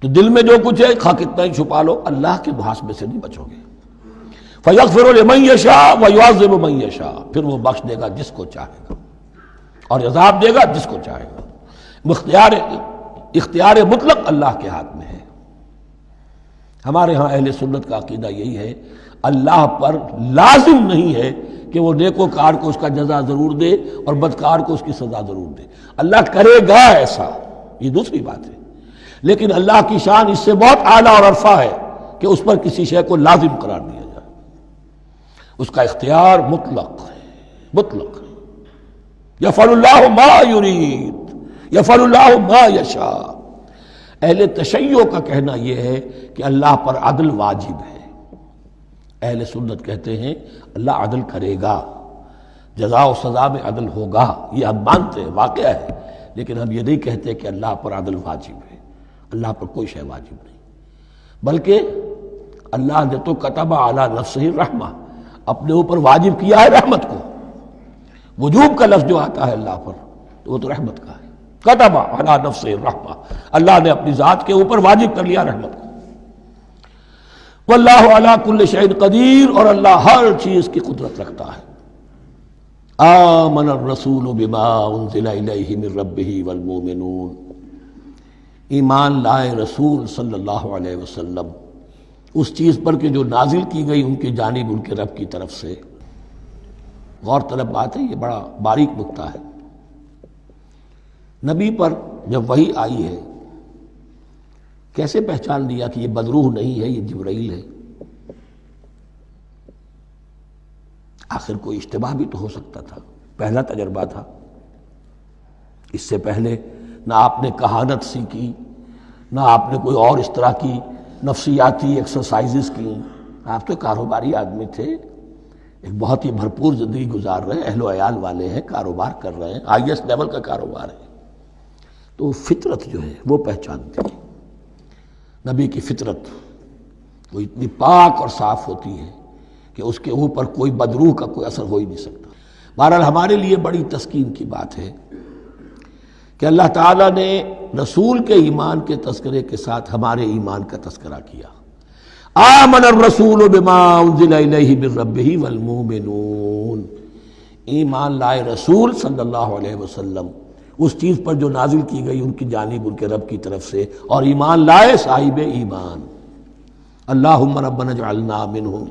تو دل میں جو کچھ ہے خواہ کتنا ہی چھپا لو، اللہ کے محاسبے سے نہیں بچو گے۔ فَيَغْفِرُ لِمَن يَشَاءُ وَيُعَذِّبُ مَن يَشَاءُ، پھر وہ بخش دے گا جس کو چاہے گا اور عذاب دے گا جس کو چاہے گا۔ اختیار مطلق اللہ کے ہاتھ میں ہے۔ ہمارے ہاں اہل سنت کا عقیدہ یہی ہے، اللہ پر لازم نہیں ہے کہ وہ نیکوکار کو اس کا جزا ضرور دے اور بدکار کو اس کی سزا ضرور دے، اللہ کرے گا ایسا، یہ دوسری بات ہے، لیکن اللہ کی شان اس سے بہت اعلیٰ اور عرفہ ہے کہ اس پر کسی شے کو لازم قرار دیا جائے، اس کا اختیار مطلق ہے، مطلق ہے۔ یفعل اللہ ما یرید، یفعل اللہ ما یشاء۔ اہل تشیع کا کہنا یہ ہے کہ اللہ پر عدل واجب ہے، اہل سنت کہتے ہیں اللہ عدل کرے گا، جزا و سزا میں عدل ہوگا، یہ ہم مانتے ہیں، واقعہ ہے، لیکن ہم یہ نہیں کہتے کہ اللہ پر عدل واجب ہے، اللہ پر کوئی شے واجب نہیں، بلکہ اللہ نے تو کتب علی نفسہ الرحمہ، اپنے اوپر واجب کیا ہے رحمت کو۔ وجوب کا لفظ جو آتا ہے اللہ پر تو وہ تو رحمت کا ہے، کتب علی نفسہ الرحمہ، اللہ نے اپنی ذات کے اوپر واجب کر لیا رحمت کو۔ واللہ علی کل شیء قدیر، اور اللہ ہر چیز کی قدرت رکھتا ہے۔ آمن الرسول بما انزل الیہ من ربہ والمؤمنون، ایمان لائے رسول صلی اللہ علیہ وسلم اس چیز پر کہ جو نازل کی گئی ان کی جانب ان کے رب کی طرف سے۔ غور طلب بات ہے، یہ بڑا باریک نکتہ ہے۔ نبی پر جب وحی آئی ہے کیسے پہچان لیا کہ یہ بدروح نہیں ہے، یہ جبرائیل ہے؟ آخر کوئی اشتباہ بھی تو ہو سکتا تھا، پہلا تجربہ تھا، اس سے پہلے نہ آپ نے کہانت سیکھی، نہ آپ نے کوئی اور اس طرح کی نفسیاتی ایکسرسائزز کی، آپ تو کاروباری آدمی تھے، ایک بہت ہی بھرپور زندگی گزار رہے ہیں، اہل و عیال والے ہیں، کاروبار کر رہے ہیں، ہائی ایسٹ لیول کا کاروبار ہے، تو فطرت جو ہے وہ پہچانتی ہے۔ نبی کی فطرت وہ اتنی پاک اور صاف ہوتی ہے کہ اس کے اوپر کوئی بدروح کا کوئی اثر ہو ہی نہیں سکتا۔ بہرحال ہمارے لیے بڑی تسکین کی بات ہے کہ اللہ تعالیٰ نے رسول کے ایمان کے تذکرے کے ساتھ ہمارے ایمان کا تذکرہ کیا۔ آمن الرسول بما انزل الیہ من ربہ والمؤمنون، ایمان لائے رسول صلی اللہ علیہ وسلم اس چیز پر جو نازل کی گئی ان کی جانب ان کے رب کی طرف سے، اور ایمان لائے صاحب ایمان۔ اللہم ربنا اجعلنا منہم،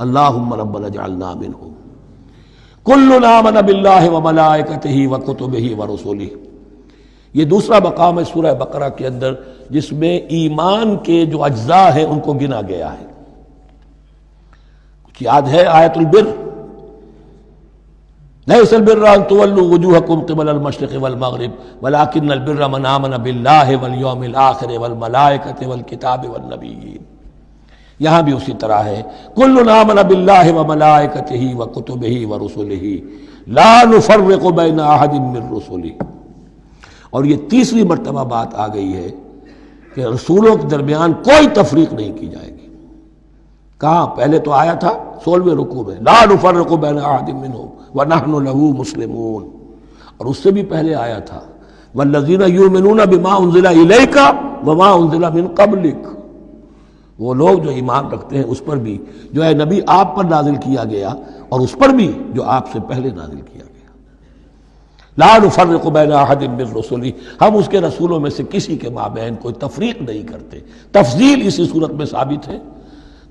اللہم ربنا اجعلنا منہم۔ کل آمن باللہ وملائکتہ وکتبہ ورسلہ، یہ دوسرا مقام ہے سورہ بقرہ کے اندر جس میں ایمان کے جو اجزاء ہیں ان کو گنا گیا ہے۔ کچھ یاد ہے آیت البر؟ لیس البر ان تولوا وجوہکم قبل المشرق والمغرب ولکن البر من آمن باللہ والیوم الآخر والملائکۃ والکتاب والنبیین۔ یہاں بھی اسی طرح ہے، کل آمن باللہ وملائکتہ وکتبہ ورسلہ لا نفرق بین احد من رسلہ۔ اور یہ تیسری مرتبہ بات آ گئی ہے کہ رسولوں کے درمیان کوئی تفریق نہیں کی جائے گی۔ کہاں؟ پہلے تو آیا تھا 16ویں رکوع میں، لا نفرق بین احد منہم ونحن له مسلمون، اور اس سے بھی پہلے آیا تھا والذین یؤمنون بما انزل الیک وما انزل من قبلک، وہ لوگ جو ایمان رکھتے ہیں اس پر بھی جو ہے نبی آپ پر نازل کیا گیا اور اس پر بھی جو آپ سے پہلے نازل کیا گیا۔ لا نفرق بین احد من رسلہ، ہم اس کے رسولوں میں سے کسی کے مابین کوئی تفریق نہیں کرتے۔ تفضیل اسی صورت میں ثابت ہے،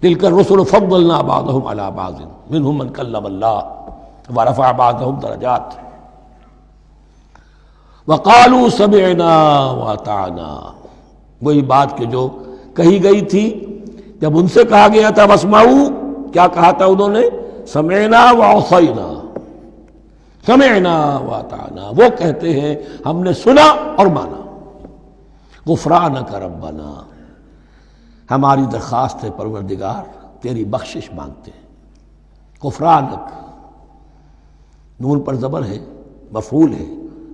تلک الرسل فضلنا بعضهم علی بعض منهم من کلم اللہ ورفع بعضهم درجات وقالوا سمعنا واطعنا، وہی بات کہ جو کہی گئی تھی جب ان سے کہا گیا تھا واسمعوا، کیا کہا تھا انہوں نے؟ سمعنا وعصینا، سمعنا واطعنا، وہ کہتے ہیں ہم نے سنا اور مانا۔ غفرانک ربنا، ہماری درخواست ہے پروردگار، تیری بخشش مانگتے ہیں۔ غفرانک، نون پر زبر ہے، مفعول ہے،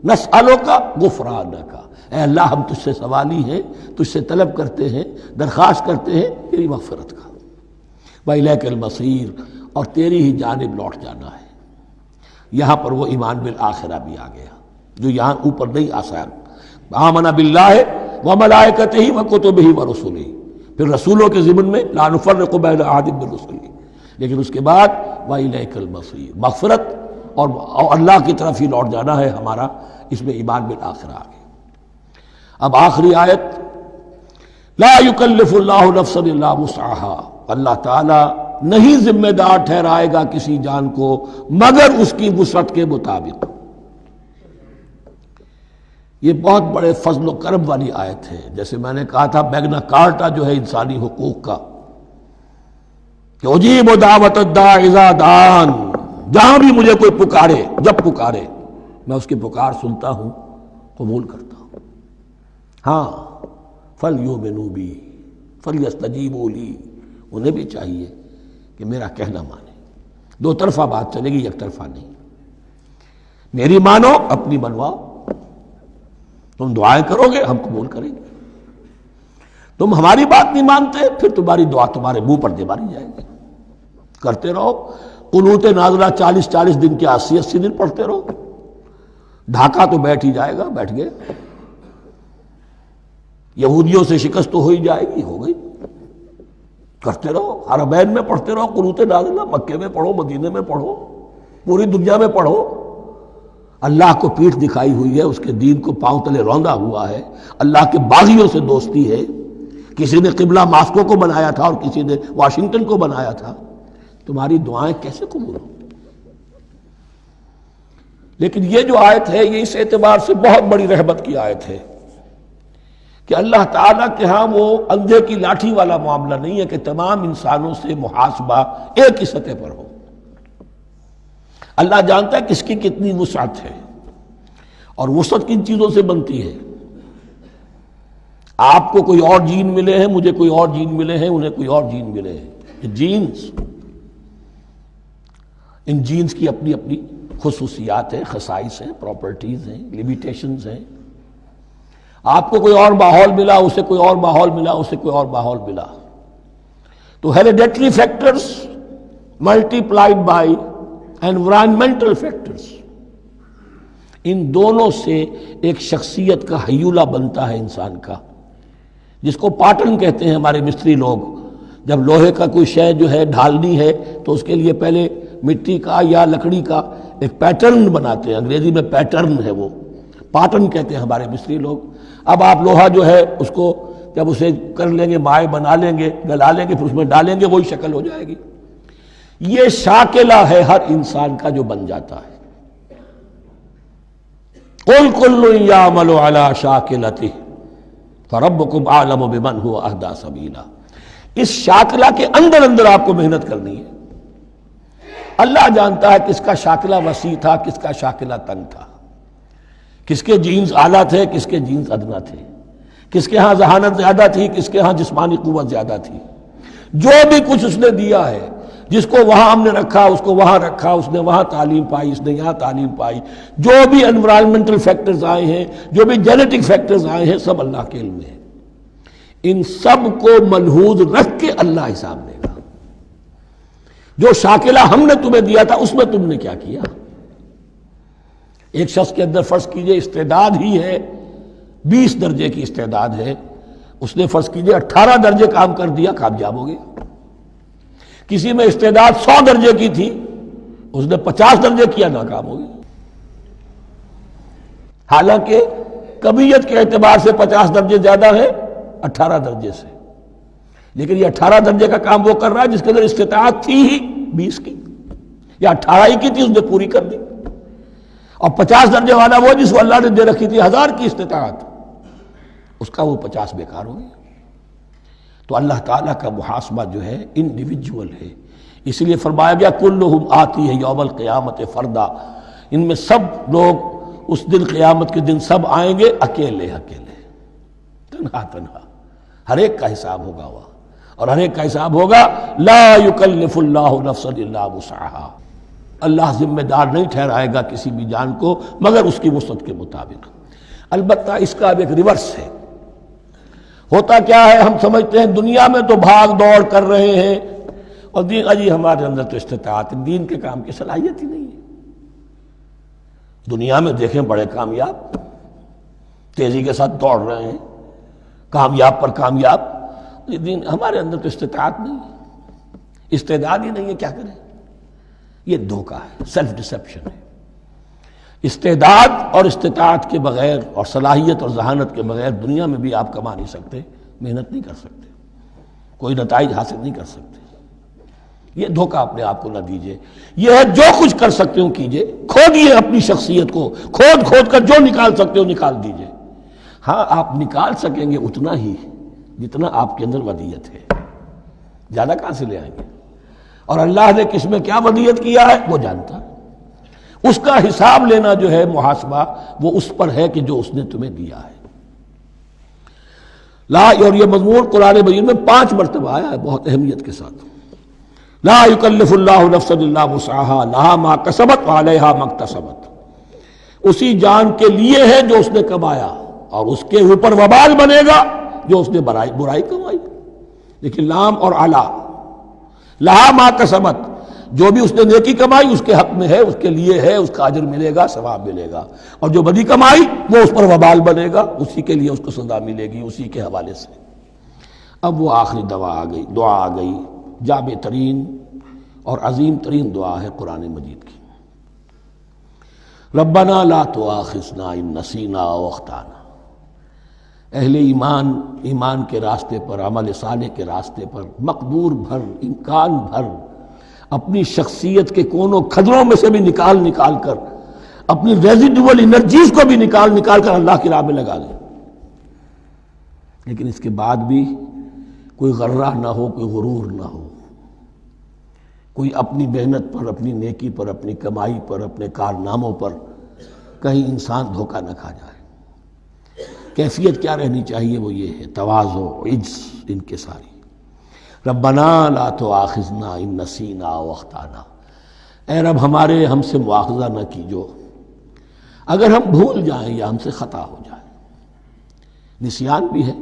نسألک غفرانک، اے اللہ ہم تجھ سے سوالی ہیں، تجھ سے طلب کرتے ہیں، درخواست کرتے ہیں تیری مغفرت کا۔ وإلیک المصیر، اور تیری ہی جانب لوٹ جانا ہے۔ یہاں پر وہ ایمان بالآخرہ بھی آ گیا جو یہاں اوپر نہیں آسان۔ آمن باللہ وملائکتہ وکتبہ ورسلہ، پھر رسولوں کے ضمن میں لا نفرق بین احد من رسلہ، لیکن اس کے بعد وإلیک المصیر، مغفرت اور اللہ کی طرف ہی لوٹ جانا ہے ہمارا، اس میں ایمان بالآخرہ آ گیا۔ اب آخری آیت، لا یکلف اللہ نفسا الا وسعها، اللہ تعالیٰ نہیں ذمہ دار ٹھہرائے گا کسی جان کو مگر اس کی وسعت کے مطابق۔ یہ بہت بڑے فضل و کرم والی آیت ہے، جیسے میں نے کہا تھا میگنا کارٹا جو ہے انسانی حقوق کا، کہ اجیب دعوت الداع اذا دعان، جہاں بھی مجھے کوئی پکارے، جب پکارے میں اس کی پکار سنتا ہوں، قبول کرتا ہوں۔ ہاں فلیؤمنوا بی فلیستجیبوا لی، انہیں بھی چاہیے کہ میرا کہنا مانے۔ دو طرفہ بات چلے گی، یک طرفہ نہیں۔ میری مانو، اپنی منواؤ۔ تم دعائیں کرو گے ہم قبول کریں گے، تم ہماری بات نہیں مانتے پھر تمہاری دعا تمہارے منہ پر دے ماری جائے گی۔ کرتے رہو قنوت نازلہ 40 دن کے 80 دن پڑھتے رہو، ڈھاکہ تو بیٹھ ہی جائے گا، بیٹھ گیا۔ یہودیوں سے شکست تو ہو ہی جائے گی، ہو گئی۔ کرتے رہو، حرمین میں پڑھتے رہو قنوت نازلہ، مکے میں پڑھو، مدینے میں پڑھو، پوری دنیا میں پڑھو۔ اللہ کو پیٹھ دکھائی ہوئی ہے، اس کے دین کو پاؤں تلے روندا ہوا ہے، اللہ کے باغیوں سے دوستی ہے۔ کسی نے قبلہ ماسکو کو بنایا تھا اور کسی نے واشنگٹن کو بنایا تھا، تمہاری دعائیں کیسے قبول ہوں؟ لیکن یہ جو آیت ہے یہ اس اعتبار سے بہت بڑی رحمت کی آیت ہے کہ اللہ تعالیٰ کے ہاں وہ اندھے کی لاٹھی والا معاملہ نہیں ہے کہ تمام انسانوں سے محاسبہ ایک ہی سطح پر ہو۔ اللہ جانتا ہے کس کی کتنی وسعت ہے، اور وسعت کن چیزوں سے بنتی ہے۔ آپ کو کوئی اور جین ملے ہیں، مجھے کوئی اور جین ملے ہیں، انہیں کوئی اور جین ملے ہیں، جینز، ان جینز کی اپنی اپنی خصوصیات ہیں، خصائص ہیں، پراپرٹیز ہیں، لیمیٹیشنز ہیں۔ آپ کو کوئی اور ماحول ملا، اسے کوئی اور ماحول ملا، اسے کوئی اور ماحول ملا، تو hereditary factors multiplied by environmental factors, ان دونوں سے ایک شخصیت کا ہیولہ بنتا ہے انسان کا، جس کو پیٹرن کہتے ہیں ہمارے مستری لوگ۔ جب لوہے کا کوئی شے جو ہے ڈھالنی ہے تو اس کے لیے پہلے مٹی کا یا لکڑی کا ایک پیٹرن بناتے ہیں، انگریزی میں پیٹرن ہے، وہ پیٹرن کہتے ہیں ہمارے مستری لوگ۔ اب آپ لوہا جو ہے اس کو جب اسے کر لیں گے، مائع بنا لیں گے، گلا لیں گے، پھر اس میں ڈالیں گے، وہی شکل ہو جائے گی۔ یہ شاکلہ ہے ہر انسان کا جو بن جاتا ہے۔ قُلْ كُلٌّ يَعْمَلُ عَلَى شَاكِلَتِهِ فَرَبُّكُمْ أَعْلَمُ بِمَنْ هُوَ أَهْدَىٰ سَبِيلًا۔ اس شاکلہ کے اندر اندر آپ کو محنت کرنی ہے۔ اللہ جانتا ہے کس کا شاکلہ وسیع تھا، کس کا شاکلہ تنگ تھا، کس کے جینز اعلیٰ تھے، کس کے جینز ادنا تھے، کس کے ہاں ذہانت زیادہ تھی، کس کے ہاں جسمانی قوت زیادہ تھی۔ جو بھی کچھ اس نے دیا ہے، جس کو وہاں ہم نے رکھا اس کو وہاں رکھا، اس نے وہاں تعلیم پائی، اس نے یہاں تعلیم پائی، جو بھی انوائرمنٹل فیکٹرز آئے ہیں، جو بھی جینیٹک فیکٹرز آئے ہیں، سب اللہ کے علم میں ہے۔ ان سب کو ملحوظ رکھ کے اللہ حساب لے گا۔ جو شاکلہ ہم نے تمہیں دیا تھا اس میں تم نے کیا کیا؟ ایک شخص کے اندر فرض کیجئے استعداد ہی ہے 20 درجے کی استعداد ہے، اس نے فرض کیجئے 18 درجے کام کر دیا، کامیاب ہو گیا۔ کسی میں استعداد 100 درجے کی تھی، اس نے 50 درجے کیا، ناکام ہو گیا۔ حالانکہ کمیت کے اعتبار سے 50 درجے زیادہ ہے 18 درجے سے، لیکن یہ 18 درجے کا کام وہ کر رہا ہے جس کے اندر استطاعت تھی ہی 20 کی، یا 18 ہی کی تھی، اس نے پوری کر دی۔ اور 50 درجے والا وہ جس کو اللہ نے دے رکھی تھی 1000 کی استطاعت، اس کا وہ 50 بیکار ہو گیا۔ تو اللہ تعالیٰ کا محاسبہ جو ہے انڈیویجول ہے، اس لیے فرمایا گیا کلہم آتی ہے یوم القیامت فردا، ان میں سب لوگ اس دن قیامت کے دن سب آئیں گے اکیلے اکیلے، تنہا تنہا، ہر ایک کا حساب ہوگا وہاں، اور ہر ایک کا حساب ہوگا لا یکلف اللہ نفسا الا وسعہا، اللہ ذمہ دار نہیں ٹھہرائے گا کسی بھی جان کو مگر اس کی وسعت کے مطابق۔ البتہ اس کا اب ایک ریورس ہے۔ ہوتا کیا ہے، ہم سمجھتے ہیں دنیا میں تو بھاگ دوڑ کر رہے ہیں، اور دین اجی ہمارے اندر تو استطاعت دین کے کام کی صلاحیت ہی نہیں ہے۔ دنیا میں دیکھیں بڑے کامیاب تیزی کے ساتھ دوڑ رہے ہیں، کامیاب پر کامیاب، دین ہمارے اندر تو استطاعت نہیں ہے، استعداد ہی نہیں ہے، کیا کریں؟ یہ دھوکہ ہے، سیلف ڈسیپشن ہے۔ استعداد اور استطاعت کے بغیر اور صلاحیت اور ذہانت کے بغیر دنیا میں بھی آپ کما نہیں سکتے، محنت نہیں کر سکتے، کوئی نتائج حاصل نہیں کر سکتے۔ یہ دھوکہ اپنے آپ کو نہ دیجئے، یہ ہے جو کچھ کر سکتے ہو کیجئے، کھودیے اپنی شخصیت کو، کھود کھود کر جو نکال سکتے ہو نکال دیجئے۔ ہاں آپ نکال سکیں گے اتنا ہی جتنا آپ کے اندر ودیت ہے، زیادہ کہاں سے لے آئیں گے؟ اور اللہ نے کس میں کیا ودیت کیا ہے وہ جانتا ہے، اس کا حساب لینا جو ہے محاسبہ وہ اس پر ہے کہ جو اس نے تمہیں دیا ہے۔ لا، اور یہ مضمون قرآن مجید میں 5 مرتبہ آیا ہے بہت اہمیت کے ساتھ۔ لا یکلف اللہ نفسا الا وسعہا لہا ما کسبت وعلیہا ما اکتسبت، اسی جان کے لیے ہے جو اس نے کمایا اور اس کے اوپر وبال بنے گا جو اس نے برائی کمائی. لیکن لام اور علا، لہا ما کسبت، جو بھی اس نے نیکی کمائی اس کے حق میں ہے، اس کے لیے ہے، اس کا اجر ملے گا، ثواب ملے گا. اور جو بدی کمائی وہ اس پر وبال بنے گا، اسی کے لیے اس کو سزا ملے گی، اسی کے حوالے سے. اب وہ آخری دعا آ گئی جامع ترین اور عظیم ترین دعا ہے قرآن مجید کی. ربنا لا تؤاخذنا ان نسینا او اخطانا. اہل ایمان کے راستے پر، عمل صالح کے راستے پر مقدور بھر، امکان بھر اپنی شخصیت کے کونوں کھدروں میں سے بھی نکال کر، اپنی ریزیڈول انرجیز کو بھی نکال کر اللہ کی راہ میں لگا دیں. لیکن اس کے بعد بھی کوئی غرہ نہ ہو، کوئی غرور نہ ہو، کوئی اپنی محنت پر، اپنی نیکی پر، اپنی کمائی پر، اپنے کارناموں پر کہیں انسان دھوکہ نہ کھا جائے. کیفیت کیا رہنی چاہیے؟ وہ یہ ہے تواضع، عجز، انکساری. ربنا لا تؤاخذنا ان نسینا او اخطانا. اے رب ہم سے مواخذہ نہ کیجو اگر ہم بھول جائیں یا ہم سے خطا ہو جائے. نسیان بھی ہے،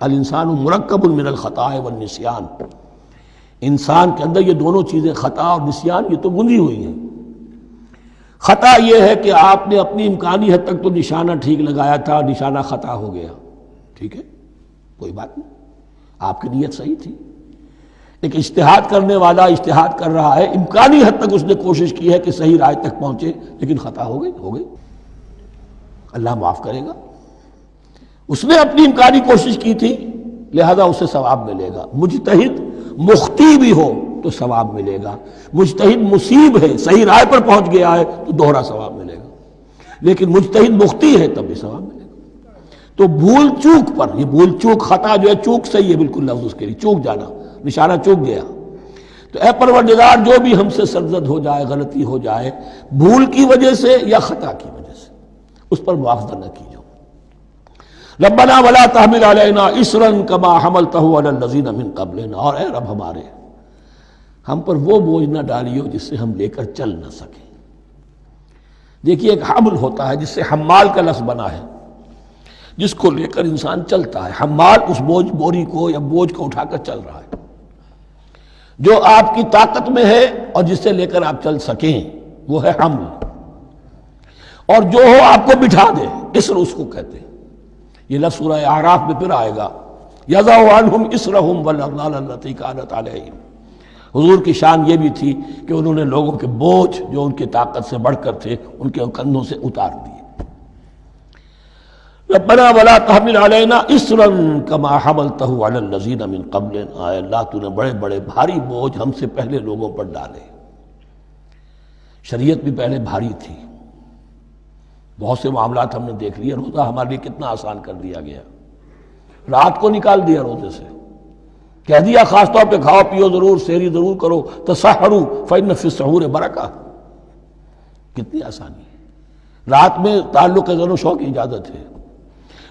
الانسان مرکب من الخطاء والنسیان. انسان کے اندر یہ دونوں چیزیں، خطا اور نسیان، یہ تو گندھی ہوئی ہیں. خطا یہ ہے کہ آپ نے اپنی امکانی حد تک تو نشانہ ٹھیک لگایا تھا، نشانہ خطا ہو گیا، ٹھیک ہے، کوئی بات نہیں، آپ کی نیت صحیح تھی. ایک اجتہاد کرنے والا اجتہاد کر رہا ہے، امکانی حد تک اس نے کوشش کی ہے کہ صحیح رائے تک پہنچے، لیکن خطا ہو گئی، اللہ معاف کرے گا. اس نے اپنی امکانی کوشش کی تھی، لہذا اسے ثواب ملے گا. مجتہد مخطی بھی ہو تو ثواب ملے گا. مجتہد مصیب ہے، صحیح رائے پر پہنچ گیا ہے تو دوہرا ثواب ملے گا. لیکن مجتہد مخطی ہے تب بھی ثواب ملے گا. تو بھول چوک پر، یہ بھول چوک، خطا جو ہے چوک صحیح ہے بالکل لفظ اس کے لیے، چوک جانا، نشانہ چوک گیا. تو اے پروردگار جو بھی ہم سے سرزد ہو جائے، غلطی ہو جائے، بھول کی وجہ سے یا خطا کی وجہ سے، اس پر مواخذہ نہ کیجو. ربنا ولا تحمل علینا اصرا کما حملتہ علی الذین من قبلنا. اور اے رب ہمارے، ہم پر وہ بوجھ نہ ڈالیو جس سے ہم لے کر چل نہ سکیں. دیکھیے ایک حمل ہوتا ہے جس سے حمال کا لفظ بنا ہے، جس کو لے کر انسان چلتا ہے. حمال اس بوری کو یا بوجھ کو اٹھا کر چل رہا ہے. جو آپ کی طاقت میں ہے اور جس سے لے کر آپ چل سکیں وہ ہے حمل. اور جو ہو آپ کو بٹھا دے، اسر اس کو کہتے ہیں. یہ لفظ سورہ اعراف میں پھر آئے گا، یضع عنہم اسرہم والاغلال التی کانت علیہم. حضور کی شان یہ بھی تھی کہ انہوں نے لوگوں کے بوجھ جو ان کی طاقت سے بڑھ کر تھے ان کے کندھوں سے اتار دیے. ربنا ولا تحمل علینا اصرا کما حملتہ علی الذین من قبلنا. اے اللہ تو نے بڑے بڑے بھاری بوجھ ہم سے پہلے لوگوں پر ڈالے. شریعت بھی پہلے بھاری تھی، بہت سے معاملات ہم نے دیکھ لیے. روزہ ہمارے لیے کتنا آسان کر دیا گیا، رات کو نکال دیا روزے سے، کہہ دیا خاص طور پہ کھاؤ پیو ضرور، سحری ضرور کرو، تسحروا فإن فی السحور برکہ. کتنی آسانی ہے. رات میں تعلق زن و شو کی اجازت ہے.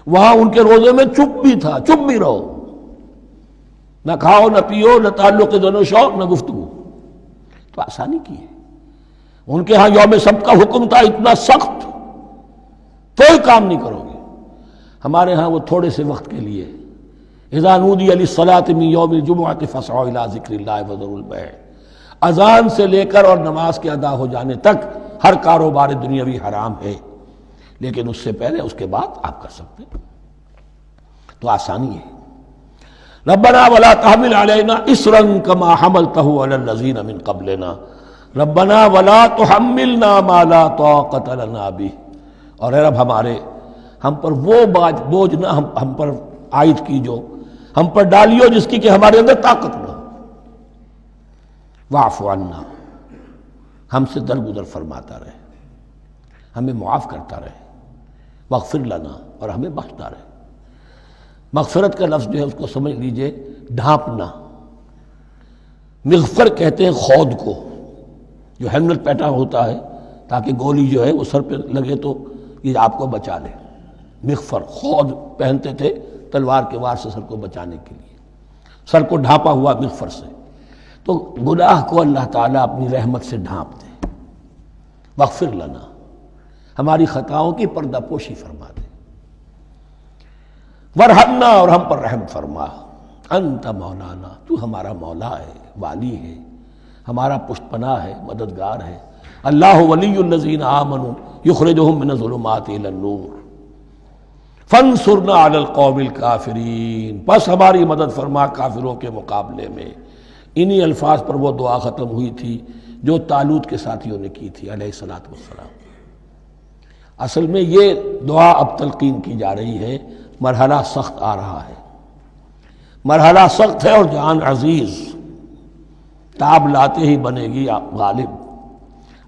وہاں ان کے روزے میں چپ بھی تھا، چپ بھی رہو، نہ کھاؤ نہ پیو، نہ تعلق زن و شو، نہ گفتگو. تو آسانی کی ہے. ان کے ہاں یوم سبت کا حکم تھا اتنا سخت، کوئی کام نہیں کرو گے. ہمارے ہاں وہ تھوڑے سے وقت کے لیے، اذا نودی للصلاۃ من یوم الجمعۃ فاسعوا الی ذکر اللہ وذروا البیع. اذان سے لے کر اور نماز کے ادا ہو جانے تک ہر کاروبار دنیاوی حرام ہے، لیکن اس سے پہلے اس کے بعد آپ کر سکتے ہیں. تو آسانی ہے. ربنا ولا تحمل علینا اصرا کما حملتہ علی الذین من قبلنا. ربنا ولا تحملنا ما لا طاقۃ لنا بہ. اور اے رب ہمارے، ہم پر وہ بوجھ نہ ہم پر عائد کی جو ہم پر ڈالیو جس کی کہ ہمارے اندر طاقت نہ ہو. واعف عنا، ہم سے درگزر فرماتا رہے، ہمیں معاف کرتا رہے. واغفر لنا، اور ہمیں بخشتا رہے. مغفرت کا لفظ جو ہے اس کو سمجھ لیجئے ڈھانپنا. مغفر کہتے ہیں خود کو، جو ہیلمٹ پہنا ہوتا ہے تاکہ گولی جو ہے وہ سر پہ لگے تو یہ آپ کو بچا لے. مغفر خود پہنتے تھے تلوار کے وار سے سر کو بچانے کے لیے، سر کو ڈھانپا ہوا مغفر سے. تو گناہ کو اللہ تعالیٰ اپنی رحمت سے ڈھانپ دے. واغفر لنا، ہماری خطاؤں کی پردہ پوشی فرما دے. ورحمنا، اور ہم پر رحم فرما، انت مولانا، تو ہمارا مولا ہے، والی ہے، ہمارا پشت پناہ ہے، مددگار ہے۔ اللہ ولی الذین آمنوا یخرجہم من الظلمات الی النور فانصرنا علی القوم الکافرین، بس ہماری مدد فرما کافروں کے مقابلے میں۔ انہی الفاظ پر وہ دعا ختم ہوئی تھی جو طالوت کے ساتھیوں نے کی تھی علیہ الصلوۃ والسلام۔ اصل میں یہ دعا اب تلقین کی جا رہی ہے، مرحلہ سخت آ رہا ہے، مرحلہ سخت ہے اور جان عزیز، تاب لاتے ہی بنے گی غالب۔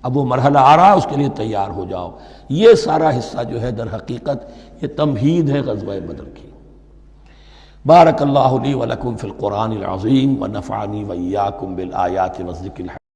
اب وہ مرحلہ آ رہا ہے، اس کے لیے تیار ہو جاؤ۔ یہ سارا حصہ جو ہے در حقیقت یہ تمہید ہے غزوہ بدر کی۔ بارک اللہ لی ولکم فی القرآن العظیم ونفعنی وإیاکم بالآیات والذکر الحکیم۔